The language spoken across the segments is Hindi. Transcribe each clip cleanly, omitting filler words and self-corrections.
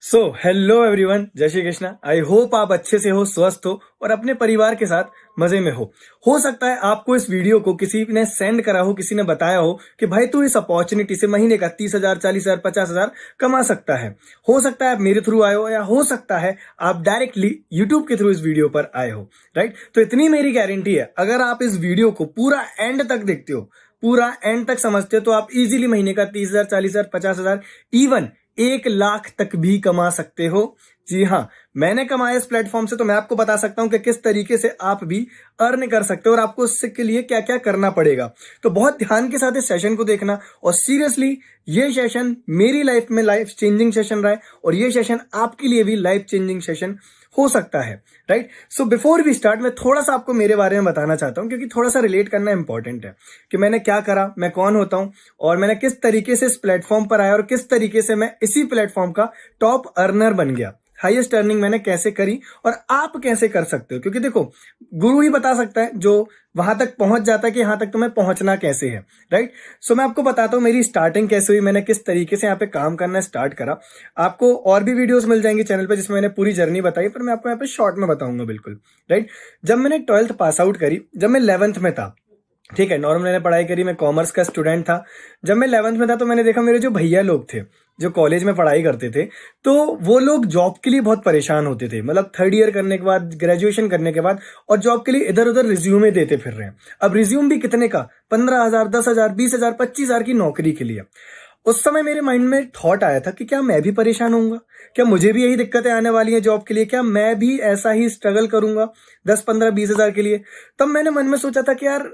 सो हेलो एवरीवन, जय श्री कृष्णा। आई होप आप अच्छे से हो, स्वस्थ हो और अपने परिवार के साथ मजे में हो सकता है आपको इस वीडियो को किसी ने सेंड करा हो, किसी ने बताया हो कि भाई तू इस अपॉर्चुनिटी से महीने का 30,000, 40,000, 50,000 कमा सकता है। हो सकता है आप मेरे थ्रू आए हो, या हो सकता है आप डायरेक्टली यूट्यूब के थ्रू इस वीडियो पर आए हो, राइट। तो इतनी मेरी गारंटी है, अगर आप इस वीडियो को पूरा एंड तक देखते हो, पूरा एंड तक समझते हो, तो आप इजीली महीने का 30,000, 40,000, 50,000, इवन 1 लाख तक भी कमा सकते हो। जी हाँ, मैंने कमाया इस प्लेटफॉर्म से, तो मैं आपको बता सकता हूं कि किस तरीके से आप भी अर्न कर सकते हो और आपको इसके लिए क्या क्या करना पड़ेगा। तो बहुत ध्यान के साथ इस सेशन को देखना, और सीरियसली ये सेशन मेरी लाइफ में लाइफ चेंजिंग सेशन रहा है, और ये सेशन आपके लिए भी लाइफ चेंजिंग सेशन हो सकता है, right. So before we start, मैं थोड़ा सा आपको मेरे बारे में बताना चाहता हूं, क्योंकि थोड़ा सा रिलेट करना इंपॉर्टेंट है कि मैंने क्या करा, मैं कौन होता हूं, और मैंने किस तरीके से इस प्लेटफॉर्म पर आया, और किस तरीके से मैं इसी प्लेटफॉर्म का टॉप अर्नर बन गया। हाईएस्ट अर्निंग मैंने कैसे करी और आप कैसे कर सकते हो, क्योंकि देखो, गुरु ही बता सकता है जो वहां तक पहुंच जाता है कि यहां तक तुम्हें पहुंचना कैसे है, राइट। सो मैं आपको बताता हूं मेरी स्टार्टिंग कैसे हुई, मैंने किस तरीके से यहाँ पे काम करना स्टार्ट करा। आपको और भी वीडियोस मिल जाएंगी चैनल पे जिसमें मैंने पूरी जर्नी बताई, पर मैं आपको यहाँ पे शॉर्ट में बताऊंगा, बिल्कुल, राइट। जब मैंने 12th पास आउट करी, जब मैं 11th में था, ठीक है, नॉर्मल मैंने पढ़ाई करी, मैं कॉमर्स का स्टूडेंट था। जब मैं 11th में था तो मैंने देखा मेरे जो भैया लोग थे जो कॉलेज में पढ़ाई करते थे, तो वो लोग जॉब के लिए बहुत परेशान होते थे। मतलब 3rd ईयर करने के बाद, ग्रेजुएशन करने के बाद, और जॉब के लिए इधर उधर रिज्यूमे देते फिर रहे हैं। अब रिज्यूम भी कितने का, 15,000, 10,000, 20,000, 25,000 की नौकरी के लिए। उस समय मेरे माइंड में थॉट आया था कि क्या मैं भी परेशान होऊंगा, क्या मुझे भी यही दिक्कतें आने वाली हैं जॉब के लिए, क्या मैं भी ऐसा ही स्ट्रगल करूंगा 10, 15, 20,000 के लिए। तब मैंने मन में सोचा था कि यार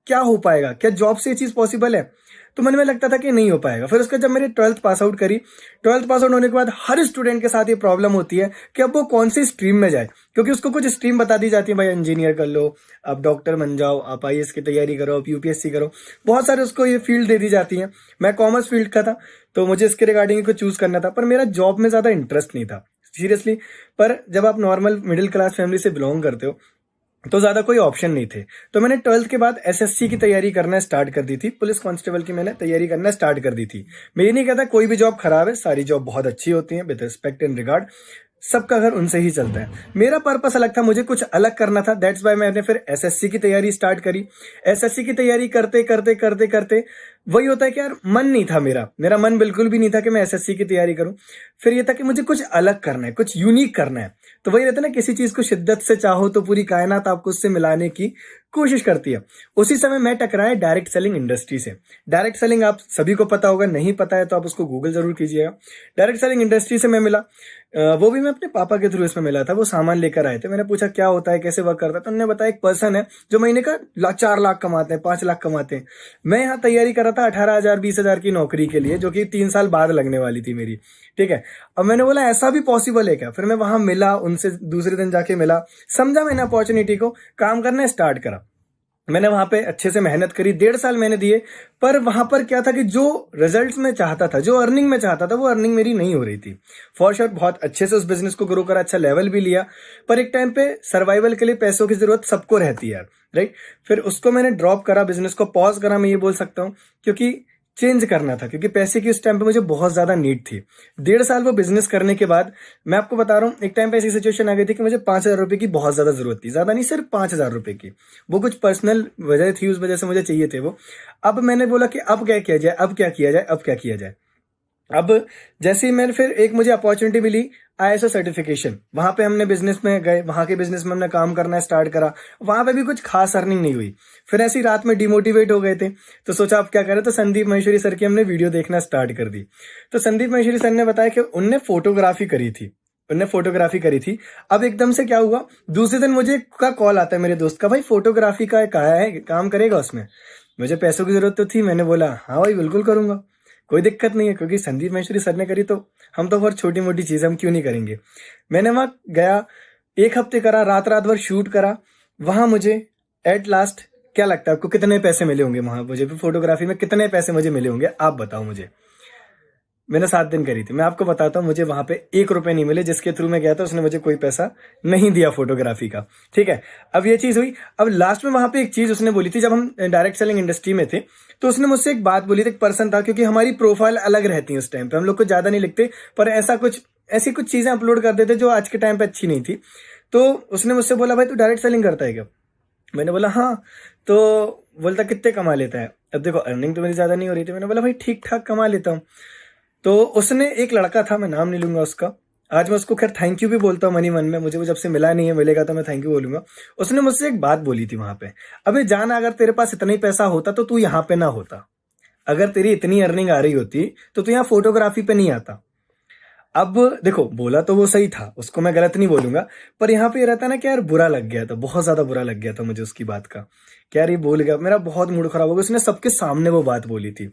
क्या हो पाएगा, क्या जॉब से ये चीज पॉसिबल है। तो मन में लगता था कि नहीं हो पाएगा। फिर उसके जब मेरी 12th पास आउट करी, 12th पास आउट होने के बाद हर स्टूडेंट के साथ ये प्रॉब्लम होती है कि अब वो कौन सी स्ट्रीम में जाए, क्योंकि उसको कुछ स्ट्रीम बता दी जाती है, भाई इंजीनियर कर लो, आप डॉक्टर बन जाओ, आप आईएएस की तैयारी करो, आप यूपीएससी करो, बहुत सारे उसको ये फील्ड दे दी जाती है। मैं कॉमर्स फील्ड का था, तो मुझे इसके रिगार्डिंग को चूज करना था, पर मेरा जॉब में ज्यादा इंटरेस्ट नहीं था, सीरियसली। पर जब आप नॉर्मल मिडिल क्लास फैमिली से बिलोंग करते हो तो ज्यादा कोई ऑप्शन नहीं थे। तो मैंने 12th के बाद एसएससी की तैयारी करना स्टार्ट कर दी थी, पुलिस कांस्टेबल की मैंने तैयारी करना स्टार्ट कर दी थी। मैं ये नहीं कहता कोई भी जॉब खराब है, सारी जॉब बहुत अच्छी होती है, विद रिस्पेक्ट एंड रिगार्ड, सबका घर उनसे ही चलता है। मेरा पर्पस अलग था, मुझे कुछ अलग करना था, दैट्स वाई मैंने फिर एसएससी की तैयारी स्टार्ट करी। एसएससी की तैयारी करते करते करते करते वही होता है कि यार मन नहीं था, मेरा मन बिल्कुल भी नहीं था कि मैं एसएससी की तैयारी करूं। फिर ये था कि मुझे कुछ अलग करना है, कुछ यूनिक करना है। तो वही रहता है ना, किसी चीज को शिद्दत से चाहो तो पूरी कायनात आपको उससे मिलाने की कोशिश करती है। उसी समय मैं टकराया डायरेक्ट सेलिंग इंडस्ट्री से। डायरेक्ट सेलिंग आप सभी को पता होगा, नहीं पता है तो आप उसको गूगल जरूर कीजिएगा। डायरेक्ट सेलिंग इंडस्ट्री से मैं मिला, वो भी मैं अपने पापा के थ्रू इसमें मिला था। वो सामान लेकर आए थे, मैंने पूछा क्या होता है, कैसे वर्क करता है, तो उन्होंने बताया एक पर्सन है जो महीने का 4 लाख कमाते हैं, 5 लाख कमाते हैं। मैं यहाँ तैयारी कर रहा था 18,000, 20,000 की नौकरी के लिए, जो कि 3 साल बाद लगने वाली थी मेरी, ठीक है। अब मैंने बोला ऐसा भी पॉसिबल है क्या। फिर मैं वहां मिला उनसे, दूसरे दिन जाके मिला, समझा मैंने अपॉर्चुनिटी को, काम करना स्टार्ट करा। मैंने वहां पे अच्छे से मेहनत करी, 1.5 साल मैंने दिए। पर वहां पर क्या था कि जो रिजल्ट्स मैं चाहता था, जो अर्निंग मैं चाहता था, वो अर्निंग मेरी नहीं हो रही थी। फॉर श्योर बहुत अच्छे से उस बिजनेस को ग्रो करा, अच्छा लेवल भी लिया, पर एक टाइम पे सर्वाइवल के लिए पैसों की जरूरत सबको रहती है, राइट। फिर उसको मैंने ड्रॉप करा, बिजनेस को पॉज करा, मैं ये बोल सकता हूँ, क्योंकि चेंज करना था, क्योंकि पैसे की उस टाइम पे मुझे बहुत ज्यादा नीड थी। 1.5 साल वो बिजनेस करने के बाद मैं आपको बता रहा हूँ, एक टाइम पे ऐसी सिचुएशन आ गई थी कि मुझे 5,000 रुपए की बहुत ज्यादा जरूरत थी, ज्यादा नहीं, सिर्फ 5,000 रुपए की। वो कुछ पर्सनल वजह थी, उस वजह से मुझे चाहिए थे वो। अब मैंने बोला कि अब क्या किया जाए, अब क्या किया जाए, अब क्या किया जाए। अब जैसे ही मैंने फिर एक मुझे अपॉर्चुनिटी मिली, आईएसओ सर्टिफिकेशन, वहां पे हमने बिजनेस में गए, वहां के बिजनेस में हमने काम करना स्टार्ट करा। वहां पे भी कुछ खास अर्निंग नहीं हुई। फिर ऐसी रात में डिमोटिवेट हो गए थे, तो सोचा अब क्या करें, तो संदीप महेश्वरी सर की हमने वीडियो देखना स्टार्ट कर दी। तो संदीप महेश्वरी सर ने बताया कि उनने फोटोग्राफी करी थी, अब एकदम से क्या हुआ, दूसरे दिन मुझे का कॉल आता है मेरे दोस्त का, भाई फोटोग्राफी का कहा है, काम करेगा उसमें। मुझे पैसों की जरूरत तो थी, मैंने बोला हाँ भाई बिल्कुल करूंगा, कोई दिक्कत नहीं है, क्योंकि संदीप महेश्वरी सर ने करी तो हम तो बहुत छोटी मोटी चीज हम क्यों नहीं करेंगे। मैंने वहां गया, 1 हफ्ते करा, रात रात भर शूट करा। वहां मुझे एट लास्ट, क्या लगता है आपको कितने पैसे मिले होंगे वहां मुझे, फोटोग्राफी में कितने पैसे मुझे मिले होंगे, आप बताओ मुझे। मैंने 7 दिन करी थी, मैं आपको बताता हूँ, मुझे वहां पे 1 रुपए नहीं मिले। जिसके थ्रू मैं गया था उसने मुझे कोई पैसा नहीं दिया फोटोग्राफी का, ठीक है। अब ये चीज हुई। अब लास्ट में वहां पे एक चीज उसने बोली थी, जब हम डायरेक्ट सेलिंग इंडस्ट्री में थे, तो उसने मुझसे एक बात बोली थी। एक पर्सन था, क्योंकि हमारी प्रोफाइल अलग रहती है उस टाइम पे, हम लोग को ज्यादा नहीं लिखते, पर ऐसा कुछ ऐसी कुछ चीजें अपलोड कर देते जो आज के टाइम पे अच्छी नहीं थी। तो उसने मुझसे बोला भाई तू डायरेक्ट सेलिंग करता है क्या? मैंने बोला हाँ। तो बोलता कितने कमा लेता है? अब देखो अर्निंग तो मेरी ज्यादा नहीं हो रही थी, मैंने बोला भाई ठीक ठाक कमा लेता हूँ। तो उसने, एक लड़का था, मैं नाम नहीं लूंगा उसका, आज मैं उसको खैर थैंक यू भी बोलता हूँ मनी मन में, मुझे वो जब से मिला नहीं है, मिलेगा तो मैं थैंक यू बोलूंगा। उसने मुझसे एक बात बोली थी वहां पे, अबे जान अगर तेरे पास इतना ही पैसा होता तो तू यहाँ पे ना होता। अगर तेरी इतनी अर्निंग आ रही होती तो तू यहाँ फोटोग्राफी पे नहीं आता। अब देखो बोला तो वो सही था, उसको मैं गलत नहीं बोलूंगा, पर यहाँ पे ये रहता ना कि यार बुरा लग गया था, बहुत ज्यादा बुरा लग गया था मुझे उसकी बात का, कि यार ये बोल गया, मेरा बहुत मूड खराब हो गया, उसने सबके सामने वो बात बोली थी।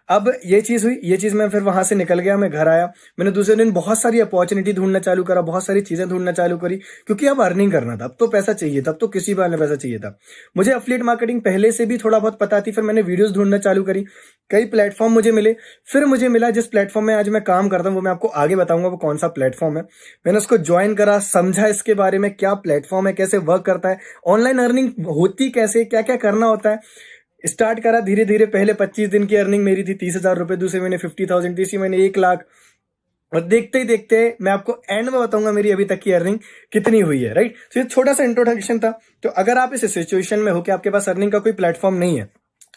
अब ये चीज हुई, ये चीज मैं फिर वहां से निकल गया, मैं घर आया, मैंने दूसरे दिन बहुत सारी अपॉर्चुनिटी ढूंढना चालू करा, बहुत सारी चीजें ढूंढना चालू करी, क्योंकि अब अर्निंग करना था, अब तो पैसा चाहिए था, अब तो किसी बार में पैसा चाहिए था। मुझे एफिलिएट मार्केटिंग पहले से भी थोड़ा बहुत पता थी, फिर मैंने वीडियोस ढूंढना चालू करी, कई प्लेटफॉर्म मुझे मिले, फिर मुझे मिला जिस प्लेटफॉर्म में आज मैं काम करता हूँ, वो मैं आपको आगे बताऊंगा वो कौन सा प्लेटफॉर्म है। मैंने उसको ज्वाइन करा, समझा इसके बारे में क्या प्लेटफॉर्म है, कैसे वर्क करता है, ऑनलाइन अर्निंग होती कैसे, क्या क्या करना होता है, स्टार्ट करा धीरे धीरे। पहले 25 दिन की अर्निंग मेरी थी 30,000 रुपए, दूसरे महीने 50,000, तीसरी महीने 1 लाख, और देखते ही देखते मैं आपको एंड में बताऊंगा मेरी अभी तक की अर्निंग कितनी हुई है, राइट। तो ये छोटा सा इंट्रोडक्शन था। तो अगर आप इस सिचुएशन में हो कि आपके पास अर्निंग का कोई प्लेटफॉर्म नहीं है,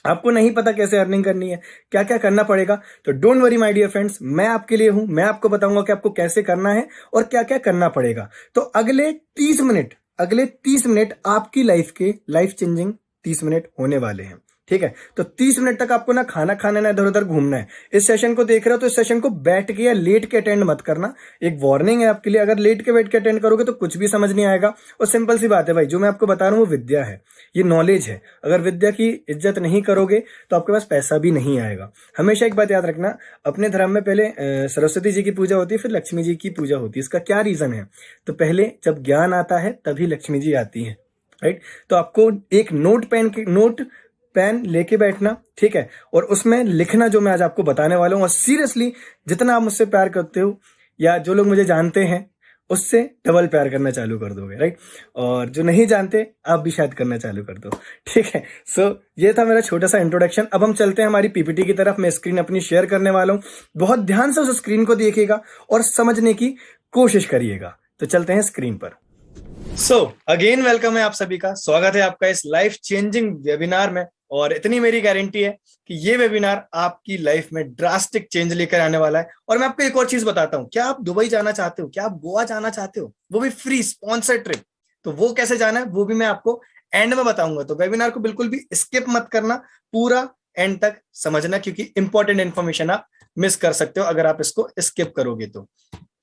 आपको नहीं पता कैसे अर्निंग करनी है, क्या क्या करना पड़ेगा, तो don't worry my dear friends, मैं आपके लिए हूं, मैं आपको बताऊंगा कि आपको कैसे करना है और क्या क्या करना पड़ेगा। तो अगले 30 मिनट आपकी लाइफ के लाइफ चेंजिंग 30 मिनट होने वाले हैं, ठीक है। तो 30 मिनट तक आपको ना खाना खाना, ना इधर उधर घूमना है। इस सेशन को देख रहे हो तो इस सेशन को बैठ के या लेट के अटेंड मत करना, एक वार्निंग है आपके लिए, अगर लेट के बैठ के अटेंड करोगे तो कुछ भी समझ नहीं आएगा। और सिंपल सी बात है भाई, जो मैं आपको बता रहा हूँ वो विद्या है, ये नॉलेज है। अगर विद्या की इज्जत नहीं करोगे तो आपके पास पैसा भी नहीं आएगा। हमेशा एक बात याद रखना, अपने धर्म में पहले सरस्वती जी की पूजा होती है, फिर लक्ष्मी जी की पूजा होती है। इसका क्या रीजन है? तो पहले जब ज्ञान आता है तभी लक्ष्मी जी आती है, राइट। तो आपको एक नोट पेन लेके बैठना, ठीक है, और उसमें लिखना जो मैं आज आपको बताने वाला हूं। और सीरियसली जितना आप मुझसे प्यार करते हो या जो लोग मुझे जानते हैं उससे डबल प्यार करना चालू कर दोगे, राइट। और जो नहीं जानते आप भी शायद करना चालू कर दो, ठीक है। सो ये था मेरा छोटा सा इंट्रोडक्शन। अब हम चलते हैं हमारी पीपीटी की तरफ। मैं स्क्रीन अपनी शेयर करने वाला हूं, बहुत ध्यान से उस स्क्रीन को देखिएगा और समझने की कोशिश करिएगा। तो चलते हैं स्क्रीन पर। अगेन वेलकम है आप सभी का, स्वागत है आपका इस लाइफ चेंजिंग वेबिनार में। और इतनी मेरी गारंटी है कि ये वेबिनार आपकी लाइफ में ड्रास्टिक चेंज लेकर आने वाला है। और मैं आपको एक और चीज बताता हूँ, क्या आप दुबई जाना चाहते हो, क्या आप गोवा जाना चाहते हो, वो भी फ्री स्पॉन्सर ट्रिप, तो वो कैसे जाना है वो भी मैं आपको एंड में बताऊंगा। तो वेबिनार को बिल्कुल भी स्किप मत करना, पूरा एंड तक समझना, क्योंकि इंपॉर्टेंट इंफॉर्मेशन आप मिस कर सकते हो अगर आप इसको स्किप करोगे तो,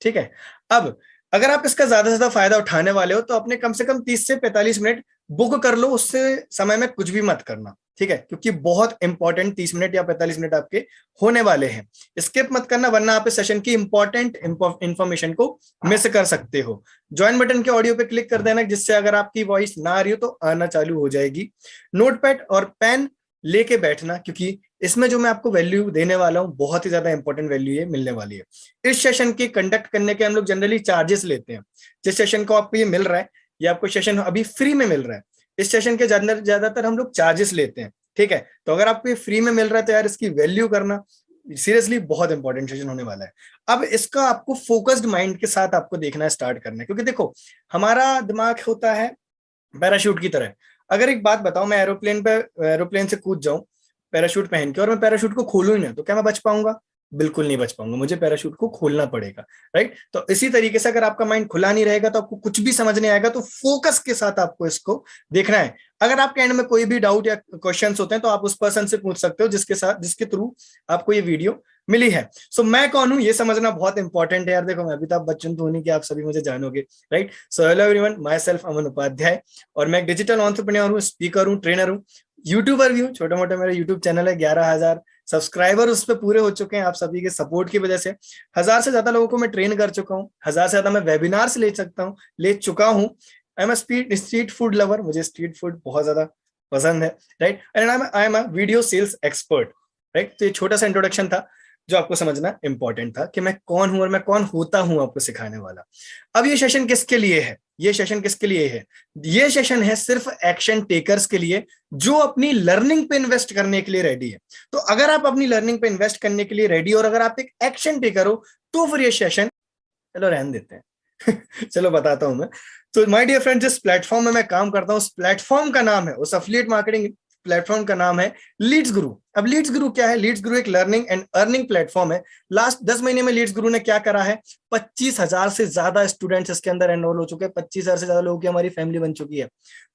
ठीक है। अब अगर आप इसका ज्यादा से ज्यादा फायदा उठाने वाले हो तो अपने कम से कम 30 से 45 मिनट बुक कर लो, उससे समय में कुछ भी मत करना, ठीक है, क्योंकि बहुत इंपॉर्टेंट 30 मिनट या 45 मिनट आपके होने वाले हैं। स्किप मत करना, वरना आप इस सेशन की इंपॉर्टेंट इंफॉर्मेशन को मिस कर सकते हो। ज्वाइन बटन के ऑडियो पे क्लिक कर देना, जिससे अगर आपकी वॉइस ना आ रही हो तो आना चालू हो जाएगी। नोटपैड और पेन लेके बैठना, क्योंकि इसमें जो मैं आपको वैल्यू देने वाला हूं बहुत ही ज्यादा इंपॉर्टेंट वैल्यू ये मिलने वाली है। इस सेशन के कंडक्ट करने के हम लोग जनरली चार्जेस लेते हैं। जिस सेशन को आपको ये मिल रहा है, ये आपको सेशन अभी फ्री में मिल रहा है, इस सेशन के ज्यादातर हम लोग चार्जेस लेते हैं, ठीक है। तो अगर आपको ये फ्री में मिल रहा है तो यार इसकी वैल्यू करना, सीरियसली बहुत इंपॉर्टेंट सेशन होने वाला है। अब इसका आपको फोकस्ड माइंड के साथ आपको देखना स्टार्ट करना है, क्योंकि देखो हमारा दिमाग होता है पैराशूट की तरह। अगर एक बात बताओ, मैं एरोप्लेन से कूद जाऊं पैराशूट पहन के, और मैं पैराशूट को खोलूं ही ना, तो क्या मैं बच पाऊंगा? बिल्कुल नहीं बच पाऊंगा, मुझे पैराशूट को खोलना पड़ेगा, राइट। तो इसी तरीके से अगर आपका माइंड खुला नहीं रहेगा तो आपको कुछ भी समझ नहीं आएगा। तो फोकस के साथ आपको इसको देखना है। अगर आपके एंड में कोई भी डाउट या क्वेश्चंस होते हैं तो आप उस पर्सन से पूछ सकते हो जिसके थ्रू आपको ये वीडियो मिली है। सो मैं कौन हूं ये समझना बहुत इंपॉर्टेंट है यार। देखो मैं अमिताभ बच्चन तो नहीं कि आप सभी मुझे जानोगे, right. So hello everyone, my self Aman Upadhyay, और मैं एक डिजिटल एंटरप्रेन्योर हूँ, स्पीकर हूँ, ट्रेनर हूँ, यूट्यूबर भी हूँ। छोटा मोटा मेरा यूट्यूब चैनल है, 11,000 सब्सक्राइबर उस पर पूरे हो चुके हैं आप सभी के सपोर्ट की वजह से। 1,000 से ज्यादा लोगों को मैं ट्रेन कर चुका हूँ, 1,000 से ज्यादा मैं वेबिनार से ले चुका हूँ। I am street food lover, मुझे स्ट्रीट फूड बहुत ज्यादा पसंद है, right. And I am a video sales expert, right. तो ये छोटा सा इंट्रोडक्शन था जो आपको समझना इंपॉर्टेंट था कि मैं कौन हूं और मैं कौन होता हूं आपको सिखाने वाला। अब ये सेशन किसके लिए है? ये सेशन किसके लिए है? ये सेशन है सिर्फ एक्शन टेकर्स के लिए, जो अपनी लर्निंग पे इन्वेस्ट करने के लिए रेडी है। तो अगर आप अपनी लर्निंग पे इन्वेस्ट करने के लिए रेडी और अगर आप एक एक्शन टेकर हो तो फिर ये सेशन चलो रहने देते हैं। चलो बताता हूं मैं। तो माय डियर फ्रेंड, जिस प्लेटफॉर्म में मैं काम करता हूँ उस प्लेटफॉर्म का नाम है, उस एफिलिएट मार्केटिंग प्लेटफॉर्म का नाम है लीड्स गुरु। अब लीड्स गुरु क्या है? लीड्स गुरु एक लर्निंग एंड अर्निंग प्लेटफॉर्म है। लास्ट 10 महीने में लीड्स गुरु ने क्या करा है? 25,000 से ज्यादा स्टूडेंट्स इसके अंदर एनरोल हो चुके हैं। 25,000 से ज्यादा लोगों की हमारी फैमिली बन चुकी है।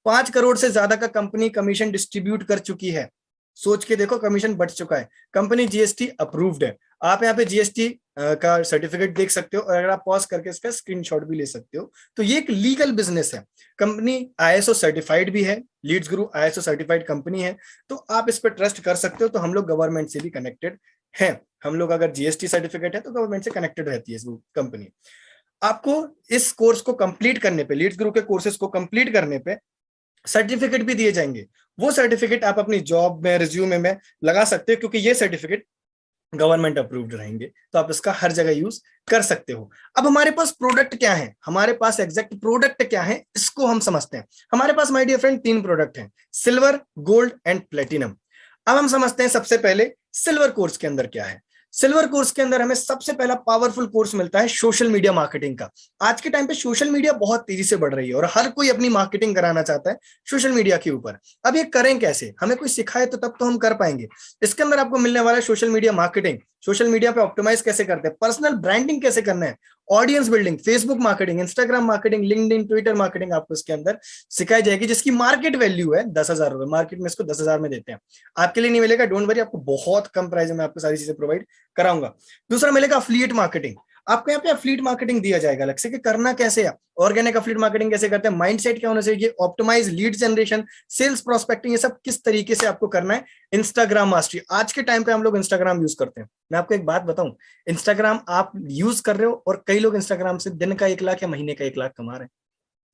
5 करोड़ से ज्यादा का कंपनी कमीशन डिस्ट्रीब्यूट कर चुकी है। सोच के देखो, कमीशन बढ़ चुका है। कंपनी जीएसटी अप्रूव्ड है। आप यहाँ पे जीएसटी का सर्टिफिकेट देख सकते हो, और अगर आप पॉज करके इसका स्क्रीनशॉट भी ले सकते हो। तो ये एक लीगल बिजनेस है। कंपनी आईएसओ सर्टिफाइड भी है। लीड्स गुरु आईएसओ सर्टिफाइड कंपनी है, तो आप इस पर ट्रस्ट कर सकते हो। तो हम लोग गवर्नमेंट से भी कनेक्टेड हैं। हम लोग अगर जीएसटी सर्टिफिकेट है तो गवर्नमेंट से कनेक्टेड रहती है कंपनी। आपको इस कोर्स को कंप्लीट करने पे, लीड्स गुरु के कोर्सेज को कंप्लीट करने पे सर्टिफिकेट भी दिए जाएंगे। वो सर्टिफिकेट आप अपनी जॉब में, रिज्यूमे में लगा सकते हो, क्योंकि ये सर्टिफिकेट गवर्नमेंट अप्रूव्ड रहेंगे, तो आप इसका हर जगह यूज कर सकते हो। अब हमारे पास प्रोडक्ट क्या है, हमारे पास एग्जैक्ट प्रोडक्ट क्या है, इसको हम समझते हैं। हमारे पास माय डियर फ्रेंड 3 प्रोडक्ट हैं, सिल्वर, गोल्ड एंड प्लेटिनम। अब हम समझते हैं सबसे पहले सिल्वर कोर्स के अंदर क्या है। सिल्वर कोर्स के अंदर हमें सबसे पहला पावरफुल कोर्स मिलता है सोशल मीडिया मार्केटिंग का। आज के टाइम पे सोशल मीडिया बहुत तेजी से बढ़ रही है और हर कोई अपनी मार्केटिंग कराना चाहता है सोशल मीडिया के ऊपर। अब ये करें कैसे? हमें कोई सिखाए तो तब तो हम कर पाएंगे। इसके अंदर आपको मिलने वाला है social media marketing, social media पे ऑप्टिमाइज कैसे करते हैं, पर्सनल ब्रांडिंग कैसे करना है, audience building, Facebook marketing, Instagram marketing, LinkedIn, Twitter marketing आपको इसके अंदर सिखाई जाएगी, जिसकी मार्केट वैल्यू है 10,000 रुपए। मार्केट में इसको 10,000 में देते हैं। आपके लिए नहीं मिलेगा, डोंट वरी, आपको बहुत कम प्राइस में आपको सारी चीजें प्रोवाइड कराऊंगा। दूसरा मिलेगा एफिलिएट मार्केटिंग। आपको यहाँ पे एफिलिएट मार्केटिंग दिया जाएगा अलग से कि करना कैसे है, ऑर्गेनिक एफिलिएट मार्केटिंग कैसे करते हैं, माइंडसेट क्या होना चाहिए, optimise lead generation, sales prospecting, ये सब किस तरीके से आपको करना है। इंस्टाग्राम मास्टरी, आज के टाइम पे हम लोग इंस्टाग्राम यूज करते हैं। मैं आपको एक बात बताऊं, इंस्टाग्राम आप यूज कर रहे हो और कई लोग इंस्टाग्राम से दिन का 1 लाख या महीने का 1 लाख कमा रहे हैं।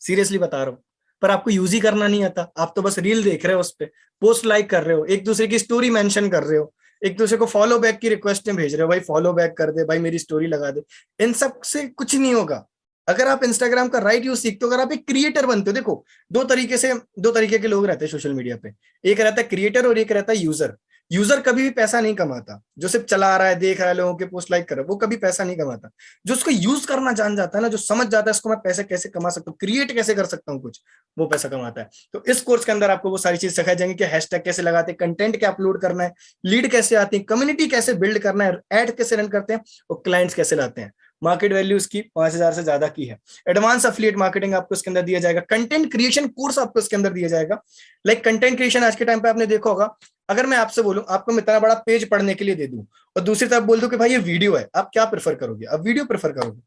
सीरियसली बता रहा हूं। पर आपको यूज ही करना नहीं आता, आप तो बस रील देख रहे हो, उस पर पोस्ट लाइक कर रहे हो, एक दूसरे की स्टोरी मेंशन कर रहे हो, एक दूसरे को फॉलो बैक की रिक्वेस्टें भेज रहे हो, भाई फॉलो बैक कर दे, भाई मेरी स्टोरी लगा दे। इन सब से कुछ नहीं होगा। अगर आप इंस्टाग्राम का राइट यूज सीखते हो, अगर आप एक क्रिएटर बनते हो, देखो दो तरीके के लोग रहते हैं सोशल मीडिया पे। एक रहता है क्रिएटर और एक रहता है यूजर। यूजर कभी भी पैसा नहीं कमाता। जो सिर्फ चला रहा है, देख रहा है, लोगों के पोस्ट लाइक कर रहा है, वो कभी पैसा नहीं कमाता। जो उसको यूज करना जान जाता है ना, जो समझ जाता है इसको मैं पैसे कैसे कमा सकता हूँ, क्रिएट कैसे कर सकता हूँ कुछ, वो पैसा कमाता है। तो इस कोर्स के अंदर आपको वो सारी चीज सिखाई जाएंगी कि हैशटैग कैसे लगाते हैं, कंटेंट क्या अपलोड करना है, लीड कैसे आती है, कम्युनिटी कैसे बिल्ड करना है, एड कैसे रन करते हैं और क्लाइंट्स कैसे लाते हैं। मार्केट वैल्यू इसकी 5,000 से ज्यादा की है। एडवांस एफिलिएट मार्केटिंग आपको इसके अंदर दिया जाएगा। कंटेंट क्रिएशन कोर्स आपको इसके अंदर दिया जाएगा। लाइक कंटेंट क्रिएशन आज के टाइम पे आपने देखा होगा, अगर मैं आपसे बोलूं आपको मैं इतना बड़ा पेज पढ़ने के लिए दे दूं और दूसरी तरफ बोल दूं कि भाई ये वीडियो है, आप क्या प्रेफर करोगे? अब वीडियो प्रेफर करोगे।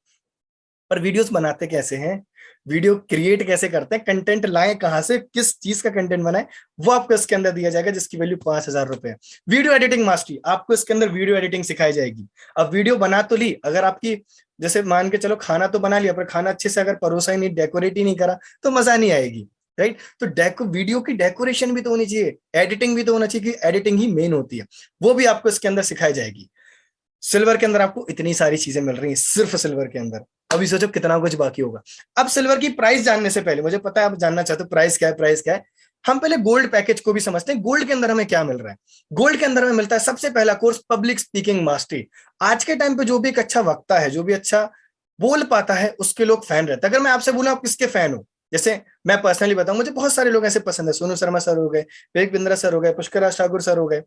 पर वीडियोस बनाते कैसे हैं, वीडियो क्रिएट कैसे करते हैं, कंटेंट लाएं कहां से, किस चीज का कंटेंट बनाए, वो आपको इसके अंदर दिया जाएगा, जिसकी वैल्यू 5,000 रुपए है। वीडियो एडिटिंग मास्टरी, आपको इसके अंदर वीडियो एडिटिंग सिखाई जाएगी। अब वीडियो बना तो ली, अगर आपकी जैसे मान के चलो खाना तो बना लिया, पर खाना अच्छे से अगर परोसा ही नहीं, डेकोरेट ही नहीं करा, तो मजा नहीं आएगी, राइट। तो वीडियो की डेकोरेशन भी तो होनी चाहिए, एडिटिंग भी तो होना चाहिए, कि एडिटिंग ही मेन होती है, वो भी आपको इसके अंदर सिखाई जाएगी। सिल्वर के अंदर आपको इतनी सारी चीजें मिल रही हैं, सिर्फ सिल्वर के अंदर। अभी सोचो कितना कुछ बाकी होगा। अब सिल्वर की प्राइस जानने से पहले, मुझे पता है आप जानना चाहते हो प्राइस क्या है, प्राइस क्या है। हम पहले गोल्ड पैकेज को भी समझते हैं। गोल्ड के अंदर हमें क्या मिल रहा है? गोल्ड के अंदर हमें मिलता है सबसे पहला कोर्स पब्लिक स्पीकिंग मास्टरी। आज के टाइम पे जो भी एक अच्छा वक्ता है, जो भी अच्छा बोल पाता है, उसके लोग फैन रहते हैं। अगर मैं आपसे बोलूं आप किसके फैन हो, जैसे मैं पर्सनली बताऊं, मुझे बहुत सारे लोग ऐसे पसंद है। सोनू शर्मा सर हो गए, विवेक बिंद्रा सर हो गए, पुष्कर राज ठाकुर सर हो गए,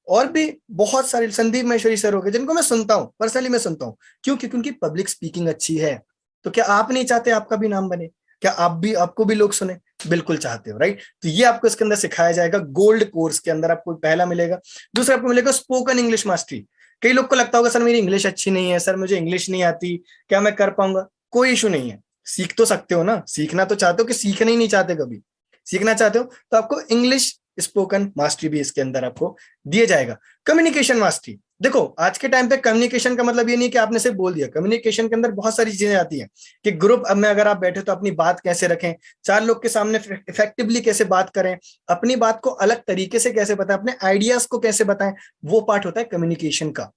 और भी बहुत सारे, संदीप महेश्वरी सर हो गए, जिनको मैं सुनता हूं, पर्सनली मैं सुनता हूं। क्यों? क्योंकि उनकी पब्लिक स्पीकिंग अच्छी है। तो क्या आप नहीं चाहते आपका भी नाम बने? क्या आपको भी लोग सुने? बिल्कुल चाहते हो, राइट। तो ये आपको इसके अंदर सिखाया जाएगा। गोल्ड कोर्स के अंदर आपको पहला मिलेगा। दूसरा आपको मिलेगा स्पोकन इंग्लिश मास्टरी। कई लोग को लगता होगा सर मेरी इंग्लिश अच्छी नहीं है, सर मुझे इंग्लिश नहीं आती, क्या मैं कर पाऊंगा? कोई इशू नहीं है, सीख तो सकते हो ना। सीखना तो चाहते हो कि सीखना ही नहीं चाहते? कभी सीखना चाहते हो तो आपको इंग्लिश स्पोकन मास्टरी भी इसके अंदर आपको दिया जाएगा। कम्युनिकेशन मास्टरी, देखो आज के टाइम पे कम्युनिकेशन का मतलब ये नहीं कि आपने सिर्फ बोल दिया। कम्युनिकेशन के अंदर बहुत सारी चीजें आती हैं कि ग्रुप में अगर आप बैठे तो अपनी बात कैसे रखें, 4 लोग के सामने इफेक्टिवली कैसे बात करें, अपनी बात को अलग तरीके से कैसे बताएं, अपने आइडियाज को कैसे बताएं, वो पार्ट होता है कम्युनिकेशन का।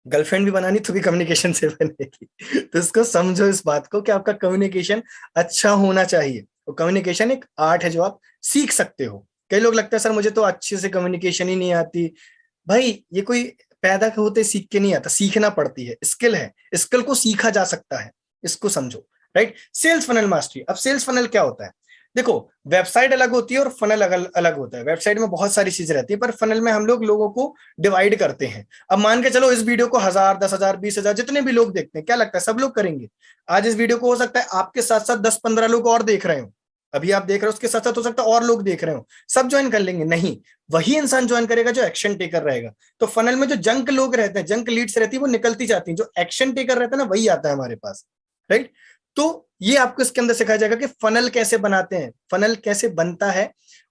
गर्लफ्रेंड भी बनानी तो भी कम्युनिकेशन से बनेगी। तो इसको समझो इस बात को कि आपका कम्युनिकेशन अच्छा होना चाहिए। और कम्युनिकेशन एक आर्ट है जो आप सीख सकते हो। कई लोग लगता है सर मुझे तो अच्छे से कम्युनिकेशन ही नहीं आती। भाई ये कोई पैदा होते सीख के नहीं आता, सीखना पड़ती है, स्किल है, स्किल को सीखा जा सकता है, इसको समझो, राइट। Sales funnel mastery. अब सेल्स फनल क्या होता है? देखो, वेबसाइट अलग होती है और फनल अलग अलग होता है। वेबसाइट में बहुत सारी चीजें रहती है, पर फनल में हम लोग लोगों को डिवाइड करते हैं। अब मान के चलो इस वीडियो को 1000, 10,000, 20,000 जितने भी लोग देखते हैं, क्या लगता है सब लोग करेंगे? आज इस वीडियो को हो सकता है आपके साथ साथ 10-15 लोग और देख रहे हो, अभी आप देख रहे हो, उसके साथ साथ हो सकता है और लोग देख रहे हो, सब ज्वाइन कर लेंगे? नहीं, वही इंसान ज्वाइन करेगा जो एक्शन टेकर रहेगा। तो फनल में जो जंक लोग रहते हैं, जंक लीड्स रहती है, वो निकलती जाती है, जो एक्शन टेकर रहता है ना, वही आता है हमारे पास, राइट। तो ये आपको इसके अंदर सिखाया जाएगा कि फनल कैसे बनाते हैं, फनल कैसे बनता है,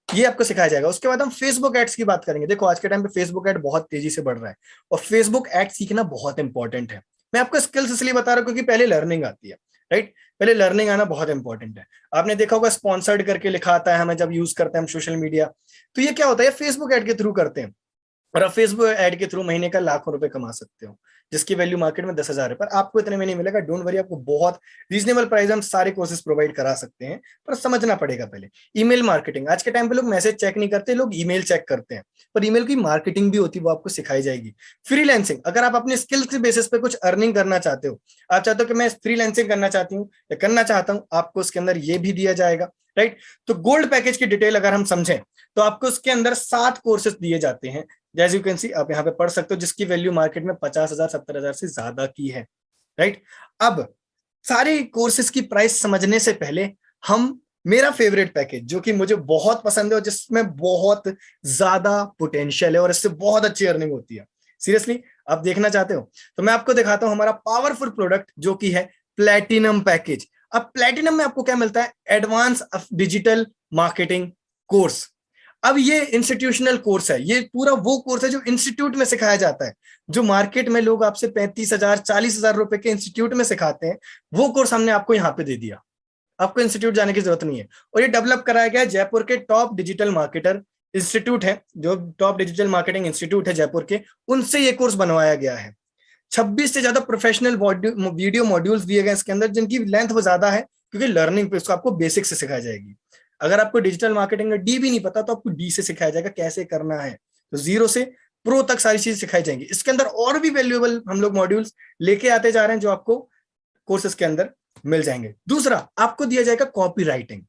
ये आपको सिखाया जाएगा। उसके बाद हम फेसबुक एड्स की बात करेंगे। देखो, आज के टाइम पे फेसबुक एड बहुत तेजी से बढ़ रहा है और फेसबुक एड सीखना बहुत इंपॉर्टेंट है। मैं आपको स्किल्स इसलिए बता रहा हूं क्योंकि पहले लर्निंग आती है, राइट। पहले लर्निंग आना बहुत इंपॉर्टेंट है। आपने देखा होगा स्पॉन्सर्ड करके लिखा आता है हमें जब यूज करते हैं हम सोशल मीडिया, तो ये क्या होता है? फेसबुक एड के थ्रू करते हैं और आप फेसबुक ऐड के थ्रू महीने का लाखों रुपए कमा सकते हो, जिसकी वैल्यू मार्केट में 10,000 है। पर आपको इतने में नहीं मिलेगा, डोंट वरी, आपको बहुत रीजनेबल प्राइस हम सारे कोर्सेज प्रोवाइड करा सकते हैं, पर समझना पड़ेगा पहले। Email marketing. आज के टाइम पे लोग मैसेज चेक नहीं करते, लोग ईमेल चेक करते हैं, पर ईमेल की मार्केटिंग भी होती है, वो आपको सिखाई जाएगी। फ्रीलांसिंग। अगर आप अपने स्किल के बेसिस पे कुछ अर्निंग करना चाहते हो, आप चाहते हो कि मैं फ्रीलांसिंग करना चाहती हूँ या करना चाहता हूँ, आपको उसके अंदर ये भी दिया जाएगा, राइट। तो गोल्ड पैकेज की डिटेल अगर हम समझें तो आपको उसके अंदर 7 कोर्सेज दिए जाते हैं, जैसे यू कैन सी, आप यहाँ पे पढ़ सकते हो, जिसकी वैल्यू मार्केट में 50,000, 70,000 से ज्यादा की है, राइट। अब सारे कोर्सेज की प्राइस समझने से पहले हम मेरा फेवरेट पैकेज, जो कि मुझे बहुत पसंद है और जिसमें बहुत ज्यादा पोटेंशियल है और इससे बहुत अच्छी अर्निंग होती है, सीरियसली आप देखना चाहते हो तो मैं आपको दिखाता हूं हमारा पावरफुल प्रोडक्ट जो कि है प्लेटिनम पैकेज। अब प्लेटिनम में आपको क्या मिलता है? Advance digital marketing course. अब ये इंस्टीट्यूशनल कोर्स है, ये पूरा वो कोर्स है जो इंस्टीट्यूट में सिखाया जाता है, जो मार्केट में लोग आपसे 35,000, 40,000 रुपए के इंस्टीट्यूट में सिखाते हैं, वो कोर्स हमने आपको यहाँ पे दे दिया। आपको इंस्टीट्यूट जाने की जरूरत नहीं है। और ये डेवलप कराया गया है जयपुर के टॉप डिजिटल मार्केटर इंस्टीट्यूट है, जो टॉप डिजिटल मार्केटिंग इंस्टीट्यूट है जयपुर के, उनसे ये कोर्स बनवाया गया है। 26 से ज्यादा प्रोफेशनल वीडियो मॉड्यूल्स दिए गए इसके अंदर, जिनकी लेंथ वो ज्यादा है क्योंकि लर्निंग पे इसको आपको बेसिक से सिखाई जाएगी। अगर आपको डिजिटल मार्केटिंग में डी भी नहीं पता तो आपको डी से सिखाया जाएगा कैसे करना है, तो जीरो से प्रो तक सारी चीज सिखाई जाएंगी। इसके अंदर और भी वैल्यूएबल हम लोग मॉड्यूल्स लेके आते जा रहे हैं जो आपको कोर्सेज के अंदर मिल जाएंगे। दूसरा आपको दिया जाएगा कॉपी राइटिंग।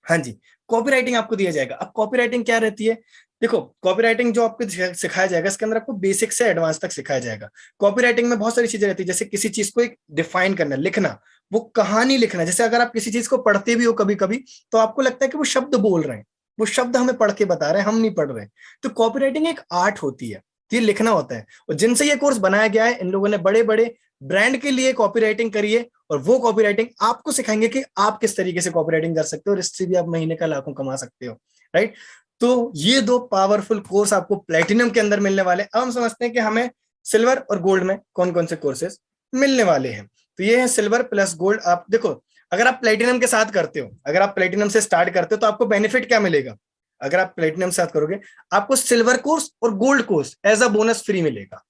हाँ जी, कॉपी राइटिंग आपको दिया जाएगा। अब कॉपी राइटिंग क्या रहती है? देखो, कॉपी राइटिंग जो आपको सिखाया जाएगा इसके अंदर आपको बेसिक से एडवांस तक सिखाया जाएगा। कॉपी राइटिंग में बहुत सारी चीजें रहती है, जैसे किसी चीज को एक डिफाइन करना, लिखना, वो कहानी लिखना। जैसे अगर आप किसी चीज को पढ़ते भी हो कभी कभी तो आपको लगता है कि वो शब्द बोल रहे हैं, वो शब्द हमें पढ़ के बता रहे हैं, हम नहीं पढ़ रहे। तो कॉपी राइटिंग एक आर्ट होती है, ये लिखना होता है। और जिनसे ये कोर्स बनाया गया है, इन लोगों ने बड़े बड़े ब्रांड के लिए कॉपी राइटिंग करी है और वो कॉपी राइटिंग आपको सिखाएंगे कि आप किस तरीके से कॉपी राइटिंग कर सकते हो और इससे भी आप महीने का लाखों कमा सकते हो, राइट। तो ये दो पावरफुल कोर्स आपको प्लेटिनम के अंदर मिलने वाले। अब हम समझते हैं कि हमें सिल्वर और गोल्ड में कौन कौन से कोर्सेज मिलने वाले हैं। तो ये है सिल्वर प्लस गोल्ड। आप देखो, अगर आप प्लेटिनम के साथ करते हो, अगर आप प्लेटिनम से स्टार्ट करते हो तो आपको बेनिफिट क्या मिलेगा? अगर आप प्लेटिनम साथ करोगे, आपको सिल्वर कोर्स और gold course as a bonus free मिलेगा।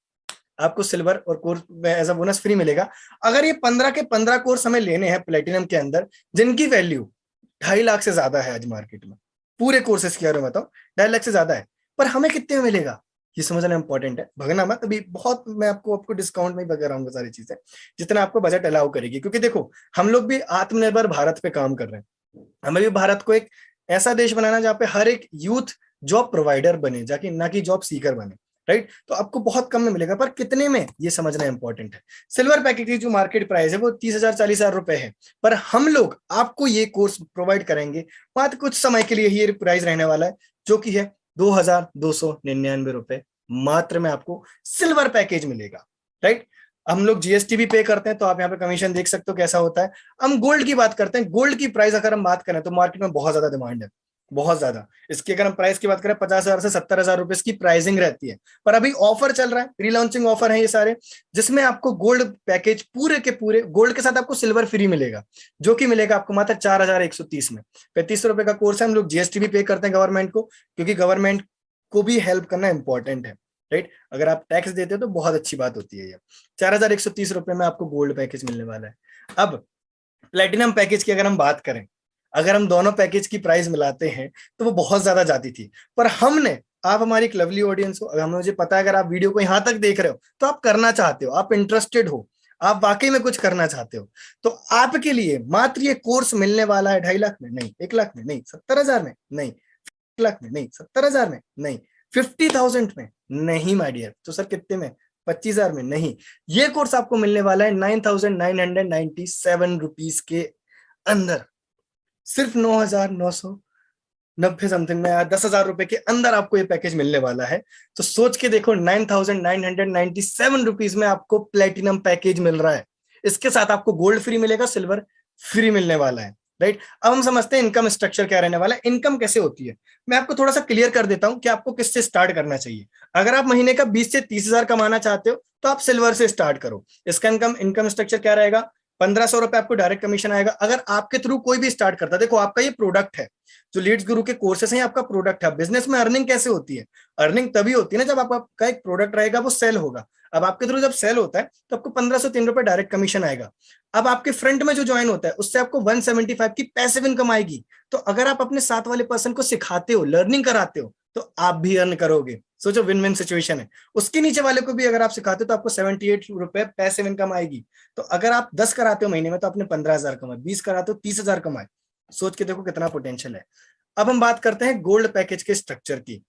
आपको सिल्वर और course as a bonus free मिलेगा। अगर ये 15 के 15 कोर्स हमें लेने हैं प्लेटिनम के अंदर, जिनकी वैल्यू 2.5 लाख से ज्यादा है आज मार्केट में, पूरे कोर्सेज की बारे में बताओ, 2.5 लाख से ज्यादा है, पर हमें कितने में मिलेगा ये समझना इंपॉर्टेंट है। भगना मत, अभी बहुत मैं आपको डिस्काउंट में ही बता रहा हूँ सारी चीजें, जितना आपको बजट अलाउ करेगी। क्योंकि देखो, हम लोग भी आत्मनिर्भर भारत पे काम कर रहे हैं। हमें भी भारत को एक ऐसा देश बनाना जहाँ पे हर एक यूथ जॉब प्रोवाइडर बने, जाके ना कि जॉब सीकर बने, राइट। तो आपको बहुत कम में मिलेगा, पर कितने में ये समझना इंपॉर्टेंट है। सिल्वर पैकेज की जो मार्केट प्राइस है वो 30,000, 40,000 रुपए है, पर हम लोग आपको ये कोर्स प्रोवाइड करेंगे मात्र कुछ समय के लिए ही। ये प्राइस रहने वाला है जो कि है 2,299 रुपए मात्र में आपको सिल्वर पैकेज मिलेगा, राइट। हम लोग जीएसटी भी पे करते हैं, तो आप यहाँ पे कमीशन देख सकते हो कैसा होता है। हम गोल्ड की बात करते हैं। गोल्ड की प्राइस अगर हम बात करें तो मार्केट में बहुत ज्यादा डिमांड है, बहुत ज्यादा। इसकी अगर हम प्राइस की बात करें 50,000 से 70,000 रुपए इसकी प्राइसिंग रहती है। पर अभी ऑफर चल रहा है, प्री लॉन्चिंग ऑफर है ये सारे, जिसमें आपको गोल्ड पैकेज पूरे के पूरे गोल्ड के साथ आपको सिल्वर फ्री मिलेगा, जो कि मिलेगा आपको मात्र 4,130 में। 3500 रुपए का कोर्स है। हम लोग जीएसटी भी पे करते हैं गवर्नमेंट को, क्योंकि गवर्नमेंट को भी हेल्प करना इंपॉर्टेंट है, राइट। अगर आप टैक्स देते हो तो बहुत अच्छी बात होती है। ये 4,130 रुपए में आपको गोल्ड पैकेज मिलने वाला है। अब प्लेटिनम पैकेज की अगर हम बात करें, अगर हम दोनों पैकेज की प्राइस मिलाते हैं तो वो बहुत ज्यादा जाती थी। पर हमने, आप हमारी एक लवली ऑडियंस हो, अगर मुझे पता है अगर आप वीडियो को यहां तक देख रहे हो तो आप करना चाहते हो, आप इंटरेस्टेड हो, आप वाकई में कुछ करना चाहते हो, तो आपके लिए मात्र ये कोर्स मिलने वाला है 2.5 लाख में नहीं, 1 लाख में नहीं, 70,000 में नहीं, 1 लाख में नहीं, 70,000 में नहीं, 50,000 में नहीं माय डियर। तो सर कितने में? 25,000 में नहीं। ये कोर्स आपको मिलने वाला है 9,997 रुपीज के अंदर, सिर्फ 9,990 समथिंग में, 10,000 रुपए के अंदर आपको ये पैकेज मिलने वाला है। तो सोच के देखो, 9,997 रुपीज में आपको प्लेटिनम पैकेज मिल रहा है। इसके साथ आपको गोल्ड फ्री मिलेगा, सिल्वर फ्री मिलने वाला है, राइट। अब हम समझते हैं इनकम स्ट्रक्चर क्या रहने वाला है, इनकम कैसे होती है। मैं आपको थोड़ा सा क्लियर कर देता हूं कि आपको किससे स्टार्ट करना चाहिए। अगर आप महीने का 20 से 30,000 कमाना चाहते हो तो आप सिल्वर से स्टार्ट करो। इसका इनकम स्ट्रक्चर क्या रहेगा? 1,500 रुपए आपको डायरेक्ट कमीशन आएगा अगर आपके थ्रू कोई भी स्टार्ट करता है। देखो, आपका ये प्रोडक्ट है, जो लीड्स गुरु के कोर्सेस हैं, आपका प्रोडक्ट है। बिजनेस में अर्निंग कैसे होती है? अर्निंग तभी होती है ना जब आपका एक प्रोडक्ट रहेगा, वो सेल होगा। अब आपके थ्रू जब सेल होता है तो आपको 1,503 रुपए डायरेक्ट कमीशन आएगा। अब आपके फ्रंट में जो ज्वाइन होता है उससे आपको 175 की पैसिव इनकम आएगी। तो अगर आप अपने साथ वाले पर्सन को सिखाते हो, लर्निंग कराते हो, तो आप भी अर्न करोगे। सोचो, विन विन सिचुएशन है। उसके नीचे वाले को भी अगर आप सिखाते हो तो आपको 78 रुपए पैसिव इनकम आएगी। तो अगर आप 10 कराते हो महीने में तो आपने 15,000 कमाए, 20 कराते हो 30,000 कमाए। सोच के देखो कितना पोटेंशियल है। अब हम बात करते हैं गोल्ड पैकेज के स्ट्रक्चर की।